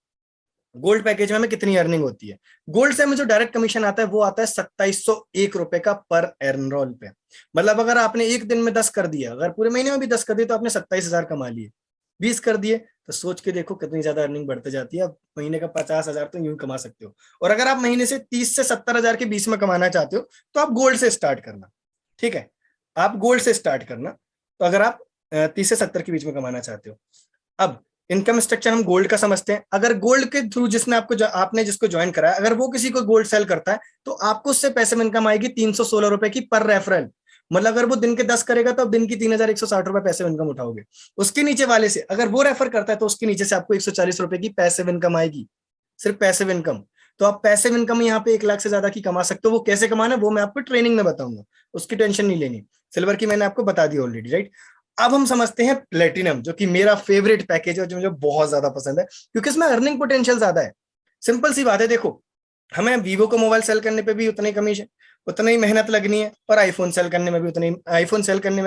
गोल्ड पैकेज में हमें कितनी अर्निंग होती है? गोल्ड से हमें जो डायरेक्ट कमीशन आता है वो आता है 2,701 रुपए का पर एनरोल पे। मतलब अगर आपने एक दिन में 10 कर दिया, अगर पूरे महीने में भी 10 कर दिए तो आपने 27,000 कमा लिए। 20 कर दिए तो सोच के देखो कितनी ज्यादा अर्निंग बढ़ते जाती है। अब महीने का 50,000 तो यूं कमा सकते हो। और अगर आप महीने से 30 से 70,000 के बीच में कमाना चाहते हो तो आप गोल्ड से स्टार्ट करना। ठीक है, आप गोल्ड से स्टार्ट करना। तो अगर आप 30 से 70 के बीच में कमाना चाहते हो। अब इनकम स्ट्रक्चर हम गोल्ड का समझते हैं। अगर गोल्ड के थ्रू जिसने आपने जिसको ज्वाइन कराया, अगर वो किसी को गोल्ड सेल करता है तो आपको उससे पैसे में इनकम आएगी 316 रुपए की पर रेफरल। मतलब अगर वो दिन के 10 करेगा तो आप दिन की 3,160 रुपए पैसे इनकम उठाओगे। उसके नीचे वाले से अगर वो रेफर करता है तो उसके नीचे से आपको 140 रुपए की पैसिव इनकम आएगी, सिर्फ पैसिव इनकम। तो आप पैसिव इनकम यहाँ पे 1 लाख से ज्यादा की कमा सकते हो। वो कैसे कमाना है वो मैं आपको ट्रेनिंग में बताऊंगा, उसकी टेंशन नहीं लेनी। सिल्वर की मैंने आपको बता दी ऑलरेडी, राइट। अब हम समझते हैं प्लेटिनम, जो कि मेरा फेवरेट पैकेज है, जो मुझे बहुत ज्यादा पसंद है क्योंकि इसमें अर्निंग पोटेंशियल ज्यादा है। सिंपल सी बात है, देखो हमें वीवो को मोबाइल सेल करने पे भी उतनी कमीशन, उतनी मेहनत लगनी है, और आईफोन सेल करने में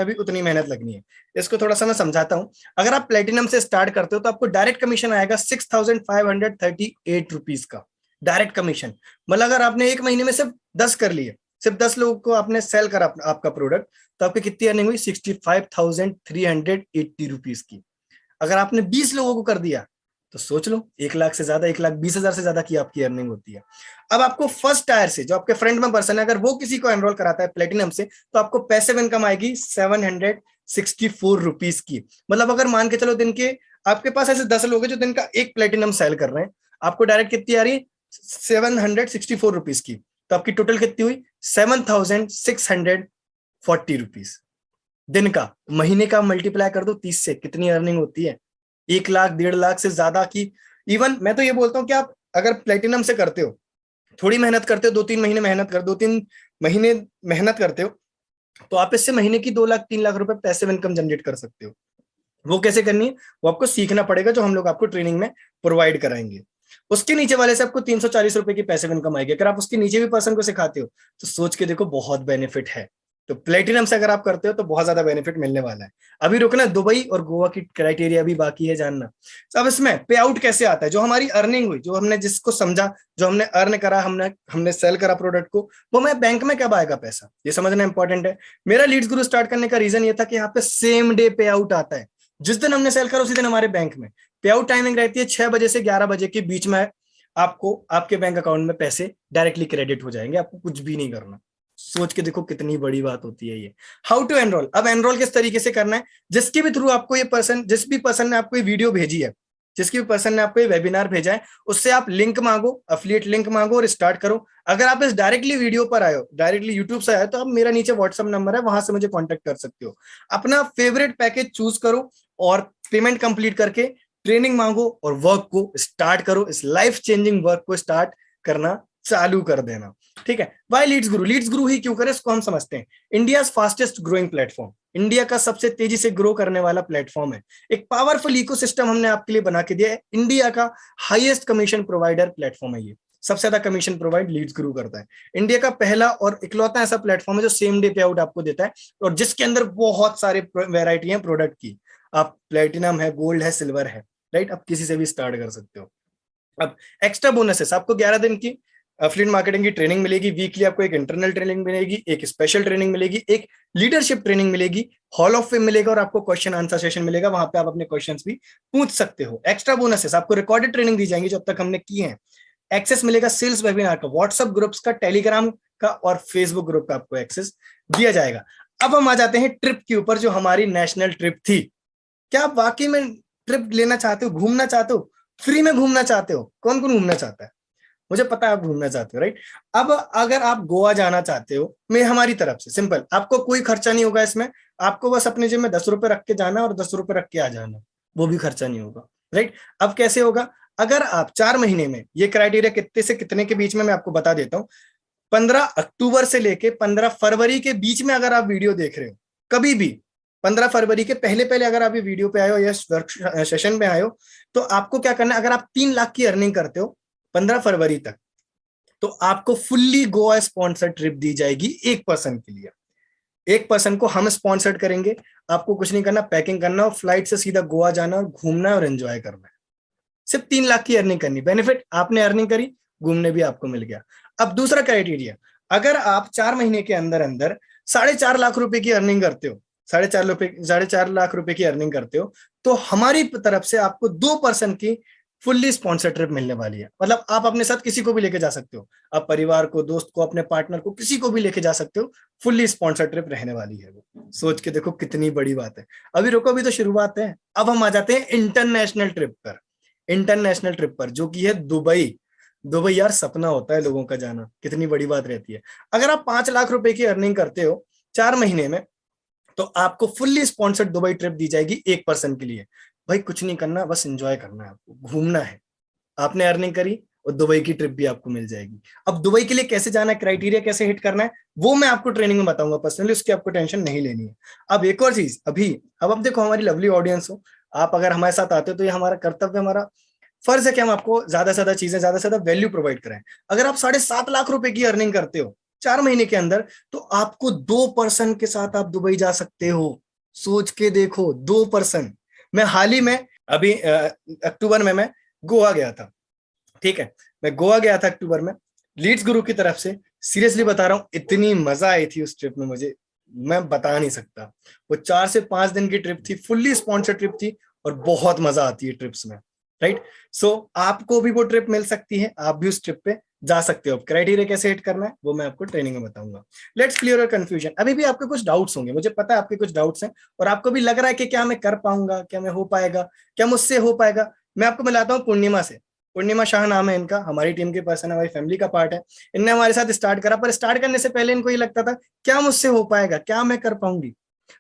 भी उतनी मेहनत लगनी है। इसको थोड़ा सा मैं समझाता हूं। अगर आप प्लेटिनम से स्टार्ट करते हो तो आपको डायरेक्ट कमीशन आएगा 6,538 रुपीज का डायरेक्ट कमीशन। मतलब अगर आपने एक महीने में सिर्फ 10 कर लिए, सिर्फ 10 लोगों को आपने सेल करा आपका प्रोडक्ट, तो आपकी कितनी अर्निंग हुई? 65,380 रुपीज की। अगर आपने 20 लोगों को कर दिया तो सोच लो 1 लाख से ज्यादा, 1,20,000 से ज्यादा की आपकी अर्निंग होती है। अब आपको फर्स्ट टायर से, जो आपके फ्रेंड में पर्सन है, अगर वो किसी को एनरोल कराता है प्लेटिनम से, तो आपको पैसिव इनकम आएगी 764 रुपीज की। मतलब अगर मान के चलो दिन के आपके पास ऐसे 10 लोग हैं जो दिन का एक प्लेटिनम सेल कर रहे हैं, आपको डायरेक्ट कितनी आ रही है? 764 रुपीज की। तो आपकी टोटल कितनी हुई? 7,640 रुपीज दिन का। महीने का मल्टीप्लाई कर दो 30 से, कितनी अर्निंग होती है? 1 लाख, 1.5 लाख से ज्यादा की। इवन मैं तो ये बोलता हूं कि आप अगर प्लेटिनम से करते हो, थोड़ी मेहनत करते हो, 2-3 महीने मेहनत करते हो, तो आप इससे महीने की 2 लाख 3 लाख रुपए पैसिव इनकम जनरेट कर सकते हो। वो कैसे करनी है वो आपको सीखना पड़ेगा, जो हम लोग आपको ट्रेनिंग में प्रोवाइड कराएंगे। उसके नीचे वाले से आपको 340 रुपए की पैसिव इनकम आएगी। अगर आप उसके नीचे भी पर्सन को सिखाते हो तो सोच के देखो बहुत बेनिफिट है। तो प्लेटिनम से अगर आप करते हो तो बहुत ज्यादा बेनिफिट मिलने वाला है। अभी रुकना, दुबई और गोवा की क्राइटेरिया भी बाकी है जानना। तो अब इसमें पे आउट कैसे आता है? जो हमारी अर्निंग हुई, जो हमने जिसको समझा, जो हमने अर्न करा, हमने सेल करा प्रोडक्ट को, वो मैं बैंक में कब आएगा पैसा, ये समझना इंपॉर्टेंट है। मेरा लीड्स गुरु स्टार्ट करने का रीजन ये था कि यहाँ पे सेम डे पे आउट आता है। जिस दिन हमने सेल करा उसी दिन हमारे बैंक में पे आउट टाइमिंग रहती है 6 बजे से 11 बजे के बीच में। आपको आपके बैंक अकाउंट में पैसे डायरेक्टली क्रेडिट हो जाएंगे, आपको कुछ भी नहीं करना। सोच के देखो कितनी बड़ी बात होती है ये। How to enrol. अब एनरोल किस तरीके से करना है? जिसके भी थ्रू आपको ये पर्सन, जिस भी पर्सन ने आपको ये वीडियो भेजी है, जिसकी भी पर्सन ने आपको ये वेबिनार भेजा है, उससे आप लिंक मांगो, अफिलिएट लिंक मांगो और स्टार्ट करो। अगर आप इस डायरेक्टली वीडियो पर आए हो, डायरेक्टली यूट्यूब से आए, तो आप मेरा नीचे व्हाट्सएप नंबर है, वहां से मुझे कॉन्टेक्ट कर सकते हो। अपना फेवरेट पैकेज चूज करो और पेमेंट कंप्लीट करके ट्रेनिंग मांगो और वर्क को स्टार्ट करो। इस लाइफ चेंजिंग वर्क को स्टार्ट करना चालू कर देना। ठीक है। वाई लीड्स गुरु, लीड्स गुरु ही क्यों करें इसको हम समझते हैं। India fastest growing platform, India का सबसे तेजी से ग्रो करने वाला प्लेटफॉर्म है। एक पावरफुल इकोसिस्टम हमने आपके लिए बना के दिया है। इंडिया का हाईएस्ट कमीशन प्रोवाइडर प्लेटफॉर्म है ये, सबसे ज्यादा कमीशन प्रोवाइड लीड्स गुरु करता है। इंडिया का पहला और इकलौता ऐसा प्लेटफॉर्म है जो सेम डे पे आउट आपको देता है, और जिसके अंदर बहुत सारे वेराइटी है प्रोडक्ट की। आप प्लेटिनम है, गोल्ड है, सिल्वर है, राइट। आप किसी से भी स्टार्ट कर सकते हो। अब एक्स्ट्रा बोनसेस, आपको 11 दिन की एफिलिएट मार्केटिंग की ट्रेनिंग मिलेगी। वीकली आपको एक इंटरनल ट्रेनिंग मिलेगी, एक स्पेशल ट्रेनिंग मिलेगी, एक लीडरशिप ट्रेनिंग मिलेगी, हॉल ऑफ फेम मिलेगा, और आपको क्वेश्चन आंसर सेशन मिलेगा। वहां पे आप अपने क्वेश्चंस भी पूछ सकते हो। एक्स्ट्रा बोनसेस, आपको रिकॉर्डेड ट्रेनिंग दी जाएंगी जो अब तक हमने की है। एक्सेस मिलेगा सेल्स वेबिनार का, व्हाट्सएप ग्रुप्स का, टेलीग्राम का और फेसबुक ग्रुप का आपको एक्सेस दिया जाएगा। अब हम आ जाते हैं ट्रिप के ऊपर, जो हमारी नेशनल ट्रिप थी। क्या आप वाकई में ट्रिप लेना चाहते हो, घूमना चाहते हो, फ्री में घूमना चाहते हो? कौन कौन घूमना चाहता है? मुझे पता है आप घूमना चाहते हो, राइट। अब अगर आप गोवा जाना चाहते हो, मैं हमारी तरफ से सिंपल, आपको कोई खर्चा नहीं होगा इसमें। आपको बस अपने जेब में 10 रुपए रख के जाना और 10 रुपए रख के आ जाना, वो भी खर्चा नहीं होगा, राइट। अब कैसे होगा? अगर आप 4 महीने में, ये क्राइटेरिया कितने से कितने के बीच में मैं आपको बता देता हूँ। 15 अक्टूबर से लेके 15 फरवरी के बीच में अगर आप वीडियो देख रहे हो, कभी भी 15 फरवरी के पहले पहले अगर आप ये वीडियो पे आए हो या सेशन में आए हो, तो आपको क्या करना है? अगर आप 3 लाख की अर्निंग करते हो 15 फरवरी तक, तो आपको फुल्ली गोवा स्पॉन्सर ट्रिप दी जाएगी एक पर्सन के लिए। एक पर्सन को हम स्पॉन्सर्ड करेंगे। आपको कुछ नहीं करना, पैकिंग करना और फ्लाइट से सीधा गोवा जाना और घूमना है और एंजॉय करना है। सिर्फ 3 लाख की अर्निंग करनी, बेनिफिट आपने अर्निंग करी, घूमने भी आपको मिल गया। अब दूसरा क्राइटेरिया, अगर आप 4 महीने के अंदर अंदर 4.5 लाख रुपए की अर्निंग करते हो, 4.5 लाख रुपए की अर्निंग करते हो, तो हमारी तरफ से आपको 2 पर्सन की फुल्ली स्पॉन्सर ट्रिप मिलने वाली है। मतलब आप अपने साथ किसी को भी लेके जा सकते हो, आप परिवार को, दोस्त को, अपने पार्टनर को, किसी को भी लेके जा सकते हो। फुल्ली स्पॉन्सर ट्रिप रहने वाली है वो। सोच के देखो कितनी बड़ी बात है। अभी रुको, अभी तो शुरुआत है। अब हम आ जाते हैं इंटरनेशनल ट्रिप पर। इंटरनेशनल ट्रिप पर जो कि है दुबई। दुबई यार सपना होता है लोगों का जाना, कितनी बड़ी बात रहती है। अगर आप 5 लाख रुपए की अर्निंग करते हो 4 महीने में, तो आपको फुल्ली स्पॉन्सर्ड दुबई ट्रिप दी जाएगी एक पर्सन के लिए। भाई कुछ नहीं करना, बस एंजॉय करना है, आपको घूमना है। आपने अर्निंग करी और दुबई की ट्रिप भी आपको मिल जाएगी। अब दुबई के लिए कैसे जाना है, क्राइटेरिया कैसे हिट करना है, वो मैं आपको ट्रेनिंग में बताऊंगा पर्सनली, उसकी आपको टेंशन नहीं लेनी है। अब एक और चीज, अब देखो हमारी लवली ऑडियंस हो, आप अगर हमारे साथ आते हो तो ये हमारा कर्तव्य, हमारा फर्ज है कि हम आपको ज्यादा से ज्यादा चीजें, ज्यादा से ज्यादा वैल्यू प्रोवाइड करें। अगर आप 7.5 लाख रुपए की अर्निंग करते हो 4 महीने के अंदर, तो आपको 2 पर्सन के साथ आप दुबई जा सकते हो। सोच के देखो, 2 पर्सन। मैं हाल ही में अभी अक्टूबर में मैं गोवा गया था, ठीक है। मैं गोवा गया था अक्टूबर में, लीड्स गुरु की तरफ से। सीरियसली बता रहा हूँ, इतनी मजा आई थी उस ट्रिप में मुझे, मैं बता नहीं सकता। वो 4 से 5 दिन की ट्रिप थी, फुल्ली स्पॉन्सर्ड ट्रिप थी, और बहुत मजा आती है ट्रिप्स में, राइट। सो आपको भी वो ट्रिप मिल सकती है, आप भी उस ट्रिप पे जा सकते हो। क्राइटेरिया कैसे हिट करना है वो मैं आपको ट्रेनिंग में बताऊंगा। Let's clear your confusion. अभी भी आपके कुछ डाउट्स होंगे, मुझे पता है आपके कुछ डाउट्स हैं, और आपको भी लग रहा है कि क्या मैं कर पाऊंगा, क्या मैं हो पाएगा, क्या मुझसे हो पाएगा। मैं आपको मिलाता हूँ पूर्णिमा से। पूर्णिमा शाह नाम है इनका, हमारी टीम के पर्सन है, हमारी फैमिली का पार्ट है। इनने हमारे साथ स्टार्ट करा, पर स्टार्ट करने से पहले इनको ये लगता था क्या मुझसे हो पाएगा, क्या मैं कर पाऊंगी।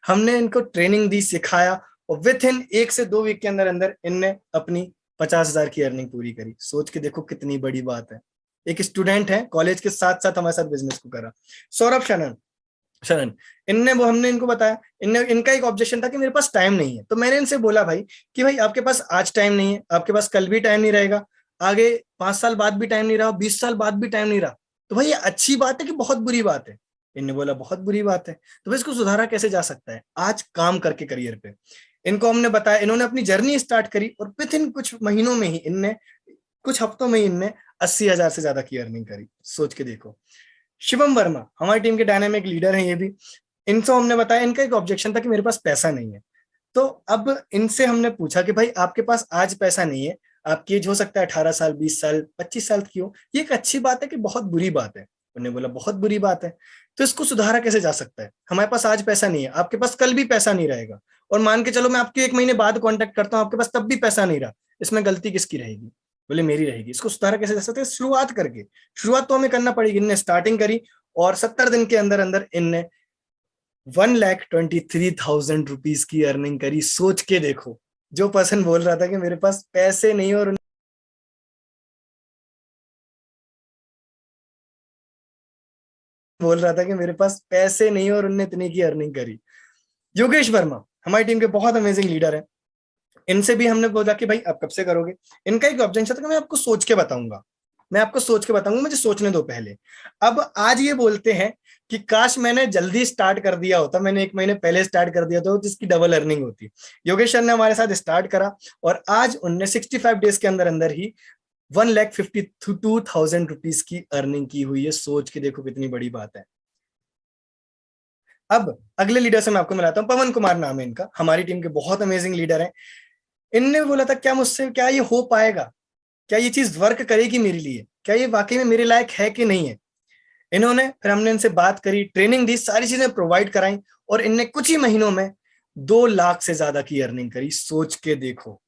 हमने इनको ट्रेनिंग दी, सिखाया, और विथ इन 1 से 2 वीक के अंदर अंदर इनने अपनी 50,000 की अर्निंग पूरी करी। सोच के देखो कितनी बड़ी बात है। एक स्टूडेंट है, कॉलेज के साथ साथ हमारे साथ बिजनेस को करा। सौरभ शनन शरण इनने, वो हमने इनको बताया, इनका एक ऑब्जेक्शन था कि मेरे पास टाइम नहीं है। तो मैंने इनसे बोला भाई कि भाई आपके पास आज टाइम नहीं है, आपके पास कल भी टाइम नहीं रहेगा, आगे 5 साल बाद भी टाइम नहीं रहा, 20 साल बाद भी टाइम नहीं रहा, तो भाई ये अच्छी बात है कि बहुत बुरी बात है? इनने बोला बहुत बुरी बात है। तो भाई इसको सुधारा कैसे जा सकता है? आज काम करके करियर पे। इनको हमने बताया, इन्होंने अपनी जर्नी स्टार्ट करी, और विद इन कुछ महीनों में ही इनने, कुछ हफ्तों में ही इनने 80,000 से ज्यादा की अर्निंग करी। सोच के देखो। शिवम वर्मा हमारी टीम के डायनामिक लीडर हैं ये भी। इनसे हमने बताया, इनका एक ऑब्जेक्शन था कि मेरे पास पैसा नहीं है। तो अब इनसे हमने पूछा कि भाई आपके पास आज पैसा नहीं है, आपकी एज हो सकता है 18 साल, 20 साल, 25 साल की हो, ये एक अच्छी बात है कि बहुत बुरी बात है? उन्होंने बोला बहुत बुरी बात है। तो इसको सुधारा कैसे जा सकता है? हमारे पास आज पैसा नहीं है, आपके पास कल भी पैसा नहीं रहेगा, और मान के चलो मैं आपके 1 महीने बाद कांटेक्ट करता हूँ, आपके पास तब भी पैसा नहीं रहा, इसमें गलती किसकी रहेगी? बोले मेरी रहेगी। इसको सुधारा कैसे जा सकते हैं? शुरुआत करके। शुरुआत तो हमें करना पड़ेगी। इनने स्टार्टिंग करी, और 70 दिन के अंदर अंदर इनने 1,23,000 रुपीज की अर्निंग करी। सोच के देखो, जो पर्सन बोल रहा था कि मेरे पास पैसे नहीं और बोल रहा था कि मेरे पास पैसे नहीं और उनने इतनी की अर्निंग करी। योगेश वर्मा हमारी टीम के बहुत अमेजिंग लीडर है, इनसे भी हमने बोला कि भाई आप कब से करोगे। इनका एक ऑब्जेक्शन था कि मैं आपको सोच के बताऊंगा, मैं आपको सोच के बताऊंगा, मुझे सोचने दो पहले। अब आज ये बोलते हैं कि काश मैंने जल्दी स्टार्ट कर दिया होता, मैंने 1 महीने पहले स्टार्ट कर दिया तो जिसकी डबल अर्निंग होती। योगेश सर ने हमारे साथ स्टार्ट करा और आज उनने 65 डेज के अंदर अंदर ही 1,52,000 रुपीज की अर्निंग की हुई है। सोच के देखो कितनी बड़ी बात है। अब अगले लीडर से मैं आपको मिलाता हूं, पवन कुमार नाम है इनका, हमारी टीम के बहुत अमेजिंग लीडर हैं। इनने बोला था क्या मुझसे क्या ये हो पाएगा, क्या ये चीज वर्क करेगी मेरे लिए, क्या ये वाकई में मेरे लायक है कि नहीं है। इन्होंने फिर हमने इनसे बात करी, ट्रेनिंग दी, सारी चीजें प्रोवाइड कराई और इनने कुछ ही महीनों में 2 लाख से ज्यादा की अर्निंग करी। सोच के देखो,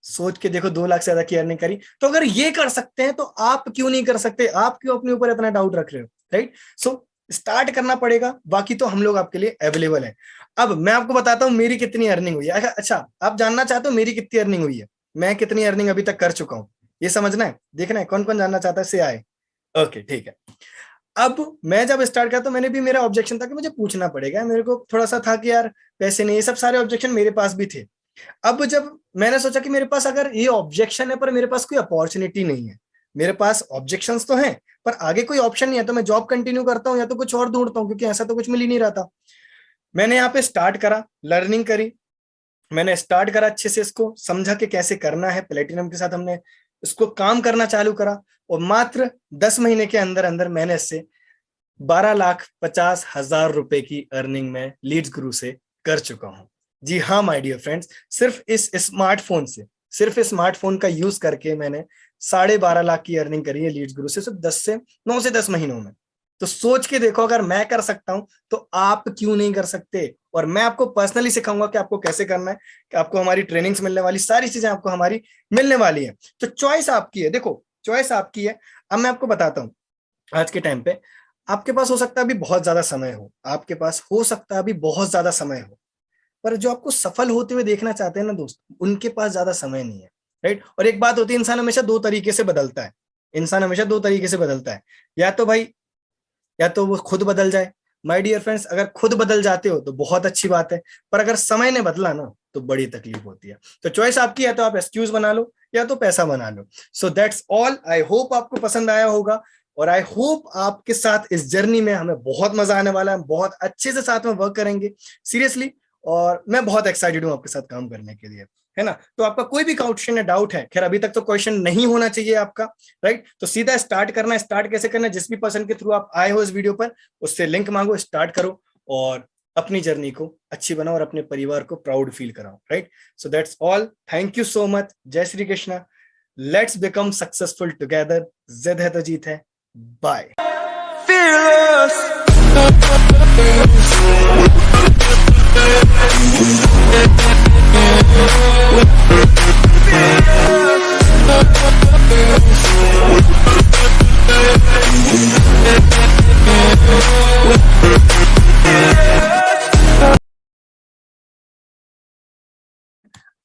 सोच के देखो, 2 लाख से ज्यादा की अर्निंग करी। तो अगर ये कर सकते हैं तो आप क्यों नहीं कर सकते? आप क्यों अपने ऊपर इतना डाउट रख रहे हो? राइट। सो स्टार्ट करना पड़ेगा, बाकी तो हम लोग आपके लिए अवेलेबल है। अब मैं आपको बताता हूं मेरी कितनी अर्निंग हुई है। अच्छा, आप जानना चाहते हो मेरी कितनी अर्निंग हुई है, मैं कितनी अर्निंग अभी तक कर चुका हूं, ये समझना है, देखना है कौन कौन जानना चाहता है, से आए। ओके ठीक है। अब मैं जब स्टार्ट किया तो मैंने भी, मेरा ऑब्जेक्शन था कि मुझे पूछना पड़ेगा, मेरे को थोड़ा सा था कि यार पैसे नहीं, ये सब सारे ऑब्जेक्शन मेरे पास भी थे। अब जब मैंने सोचा कि मेरे पास अगर ये ऑब्जेक्शन है पर मेरे पास कोई अपॉर्चुनिटी नहीं है, मेरे पास ऑब्जेक्शंस तो हैं पर आगे कोई ऑप्शन नहीं है, तो मैं जॉब कंटिन्यू करता हूं या तो कुछ और ढूंढता हूं, क्योंकि ऐसा तो कुछ मिल ही नहीं रहा था। मैंने यहाँ पे स्टार्ट करा, लर्निंग करी, मैंने स्टार्ट करा, अच्छे से इसको समझा कि कैसे करना है। प्लेटिनम के साथ हमने इसको काम करना चालू करा और मात्र 10 महीने के अंदर अंदर मैंने इससे 12,50,000 रुपए की अर्निंग में लीड्स गुरु से कर चुका हूं। जी हाँ माय डियर फ्रेंड्स, सिर्फ इस स्मार्टफोन से, सिर्फ स्मार्टफोन का यूज करके मैंने 12.5 लाख की अर्निंग करी है लीड्स गुरु से, सिर्फ 9 से 10 महीनों में। तो सोच के देखो, अगर मैं कर सकता हूं तो आप क्यों नहीं कर सकते? और मैं आपको पर्सनली सिखाऊंगा कि आपको कैसे करना है, कि आपको हमारी ट्रेनिंग्स मिलने वाली, सारी चीजें आपको हमारी मिलने वाली है। तो चॉइस आपकी है, देखो चॉइस आपकी है। अब मैं आपको बताता हूं, आज के टाइम पे आपके पास हो सकता है अभी बहुत ज्यादा समय हो, आपके पास हो सकता है अभी बहुत ज्यादा समय हो, पर जो आपको सफल होते हुए देखना चाहते हैं ना दोस्त, उनके पास ज्यादा समय नहीं है। राइट। और एक बात होती है, इंसान हमेशा 2 तरीके से बदलता है, इंसान हमेशा 2 तरीके से बदलता है। या तो भाई, या तो वो खुद बदल जाए। माय डियर फ्रेंड्स, अगर खुद बदल जाते हो तो बहुत अच्छी बात है, पर अगर समय ने बदला ना तो बड़ी तकलीफ होती है। तो चॉइस आपकी है, तो आप एक्सक्यूज बना लो या तो पैसा बना लो। So that's all. I hope आपको पसंद आया होगा और आई होप आपके साथ इस जर्नी में हमें बहुत मजा आने वाला है, बहुत अच्छे से साथ में वर्क करेंगे सीरियसली। और मैं बहुत एक्साइटेड हूं आपके साथ काम करने के लिए, है ना। तो आपका कोई भी क्वेश्चन या डाउट है, खैर अभी तक तो क्वेश्चन नहीं होना चाहिए आपका, राइट। तो सीधा स्टार्ट करना है। स्टार्ट कैसे करना है? जिस भी पर्सन के थ्रू आप आए हो इस वीडियो पर, उससे लिंक मांगो, स्टार्ट करो और अपनी जर्नी को अच्छी बनाओ और अपने परिवार को प्राउड फील कराओ, right. So that's all. Thank you so much. जय Shri Krishna. Let's become successful together. जिद है तो जीत है। बाय।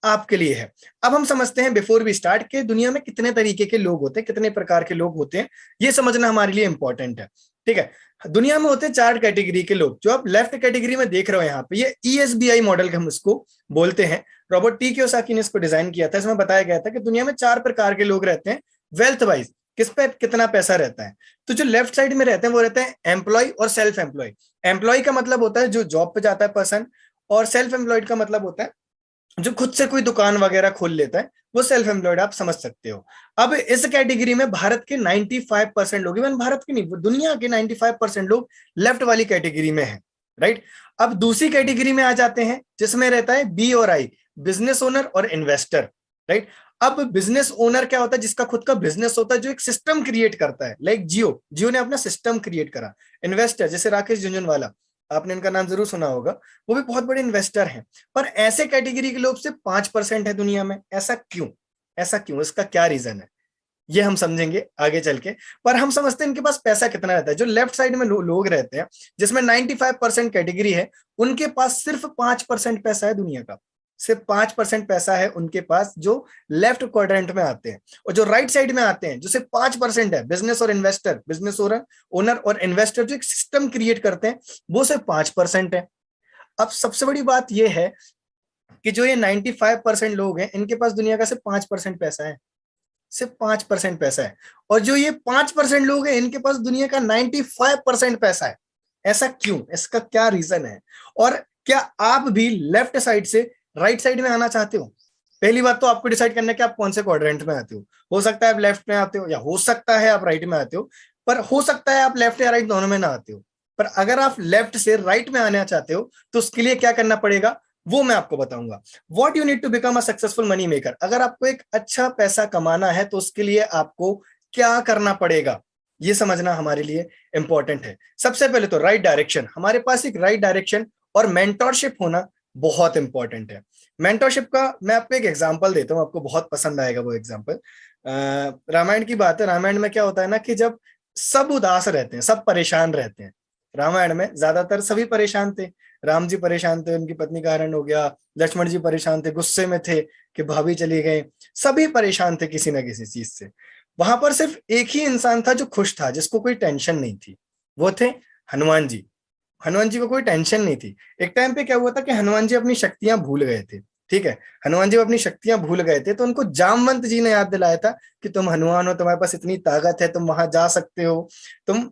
आपके लिए है। अब हम समझते हैं बिफोर वी स्टार्ट के दुनिया में कितने तरीके के लोग होते हैं, कितने प्रकार के लोग होते हैं, ये समझना हमारे लिए इंपॉर्टेंट है। ठीक है। दुनिया में होते हैं 4 कैटेगरी के लोग, जो आप लेफ्ट कैटेगरी में देख रहे हो यहाँ पे, ये ESBI मॉडल हम इसको बोलते हैं। रॉबर्ट टी कियोसाकी ने इसको डिजाइन किया था। इसमें बताया गया था कि दुनिया में 4 प्रकार के लोग रहते हैं वेल्थ वाइज, किस पे कितना पैसा रहता है। तो जो लेफ्ट साइड में रहते हैं वो रहते हैं एम्प्लॉय और सेल्फ एम्प्लॉय। एम्प्लॉय का मतलब होता है जो जॉब पे जाता है पर्सन, और सेल्फ एम्प्लॉयड का मतलब होता है जो खुद से कोई दुकान वगैरह खोल लेता है, वो सेल्फ एम्प्लॉयड आप समझ सकते हो। अब इस कैटेगरी में भारत के 95% लोग, इवन भारत के नहीं दुनिया के 95% लोग लेफ्ट वाली कैटेगरी में है, राइट। अब दूसरी कैटेगरी में आ जाते हैं जिसमें रहता है BI, बिजनेस ओनर और इन्वेस्टर, राइट। अब बिजनेस ओनर क्या होता है? जिसका खुद का बिजनेस होता है, जो एक सिस्टम क्रिएट करता है, लाइक जियो ने अपना सिस्टम क्रिएट करा। इन्वेस्टर जैसे राकेश झुनझुनवाला, आपने इनका नाम जरूर सुना होगा, वो भी बहुत बड़े इन्वेस्टर हैं। पर ऐसे कैटेगरी के लोग सिर्फ 5% है दुनिया में। ऐसा क्यों? ऐसा क्यों? इसका क्या रीजन है, ये हम समझेंगे आगे चल के। पर हम समझते हैं इनके पास पैसा कितना रहता है। जो लेफ्ट साइड में लोग रहते हैं, जिसमें 95% कैटेगरी है, उनके पास सिर्फ 5% पैसा है दुनिया का। सिर्फ 5% पैसा है उनके पास जो लेफ्ट क्वाड्रेंट में आते हैं, और जो राइट साइड में आते हैं जो सिर्फ 5% है, बिजनेस और इन्वेस्टर, बिजनेस ओनर और इन्वेस्टर जो एक सिस्टम क्रिएट करते हैं, वो सिर्फ 5% है। अब सबसे बड़ी बात यह है कि जो ये 95% लोग हैं, इनके पास दुनिया का सिर्फ 5% पैसा है, सिर्फ 5% पैसा है। और जो ये 5% लोग हैं, इनके पास दुनिया का 95% पैसा है। ऐसा क्यों? इसका क्या रीजन है? और क्या आप भी लेफ्ट साइड से राइट साइड में आना चाहते हो? पहली बात तो आपको डिसाइड करना है कि आप कौन से क्वाड्रेंट में आते हो सकता है आप लेफ्ट में आते हो, या हो सकता है आप राइट में आते हो, पर हो सकता है आप लेफ्ट या राइट दोनों में ना आते हो। पर अगर आप लेफ्ट से राइट में आना चाहते हो तो उसके लिए क्या करना पड़ेगा, वो मैं आपको बताऊंगा। What you need to become a successful money maker. अगर आपको एक अच्छा पैसा कमाना है तो उसके लिए आपको क्या करना पड़ेगा, ये समझना हमारे लिए इंपॉर्टेंट है। सबसे पहले तो राइट डायरेक्शन, हमारे पास एक राइट डायरेक्शन और मेंटरशिप होना बहुत इंपॉर्टेंट है। मेंटरशिप का मैं आपको एक एग्जांपल देता हूं, आपको बहुत पसंद आएगा वो एग्जांपल। रामायण की बात है। रामायण में क्या होता है ना कि जब सब उदास रहते हैं, सब परेशान रहते हैं, रामायण में ज्यादातर सभी परेशान थे। राम जी परेशान थे, उनकी पत्नी का हरण हो गया, लक्ष्मण जी परेशान थे, गुस्से में थे कि भाभी चली गई, सभी परेशान थे किसी ना किसी चीज से। वहां पर सिर्फ एक ही इंसान था जो खुश था, जिसको कोई टेंशन नहीं थी, वो थे हनुमान जी। हनुमान जी को कोई टेंशन नहीं थी। एक टाइम पे क्या हुआ था कि हनुमान जी अपनी शक्तियां भूल गए थे, ठीक है, हनुमान जी अपनी शक्तियां भूल गए थे, तो उनको जामवंत जी ने याद दिलाया था कि तुम हनुमान हो, तुम्हारे पास इतनी ताकत है, तुम वहां जा सकते हो, तुम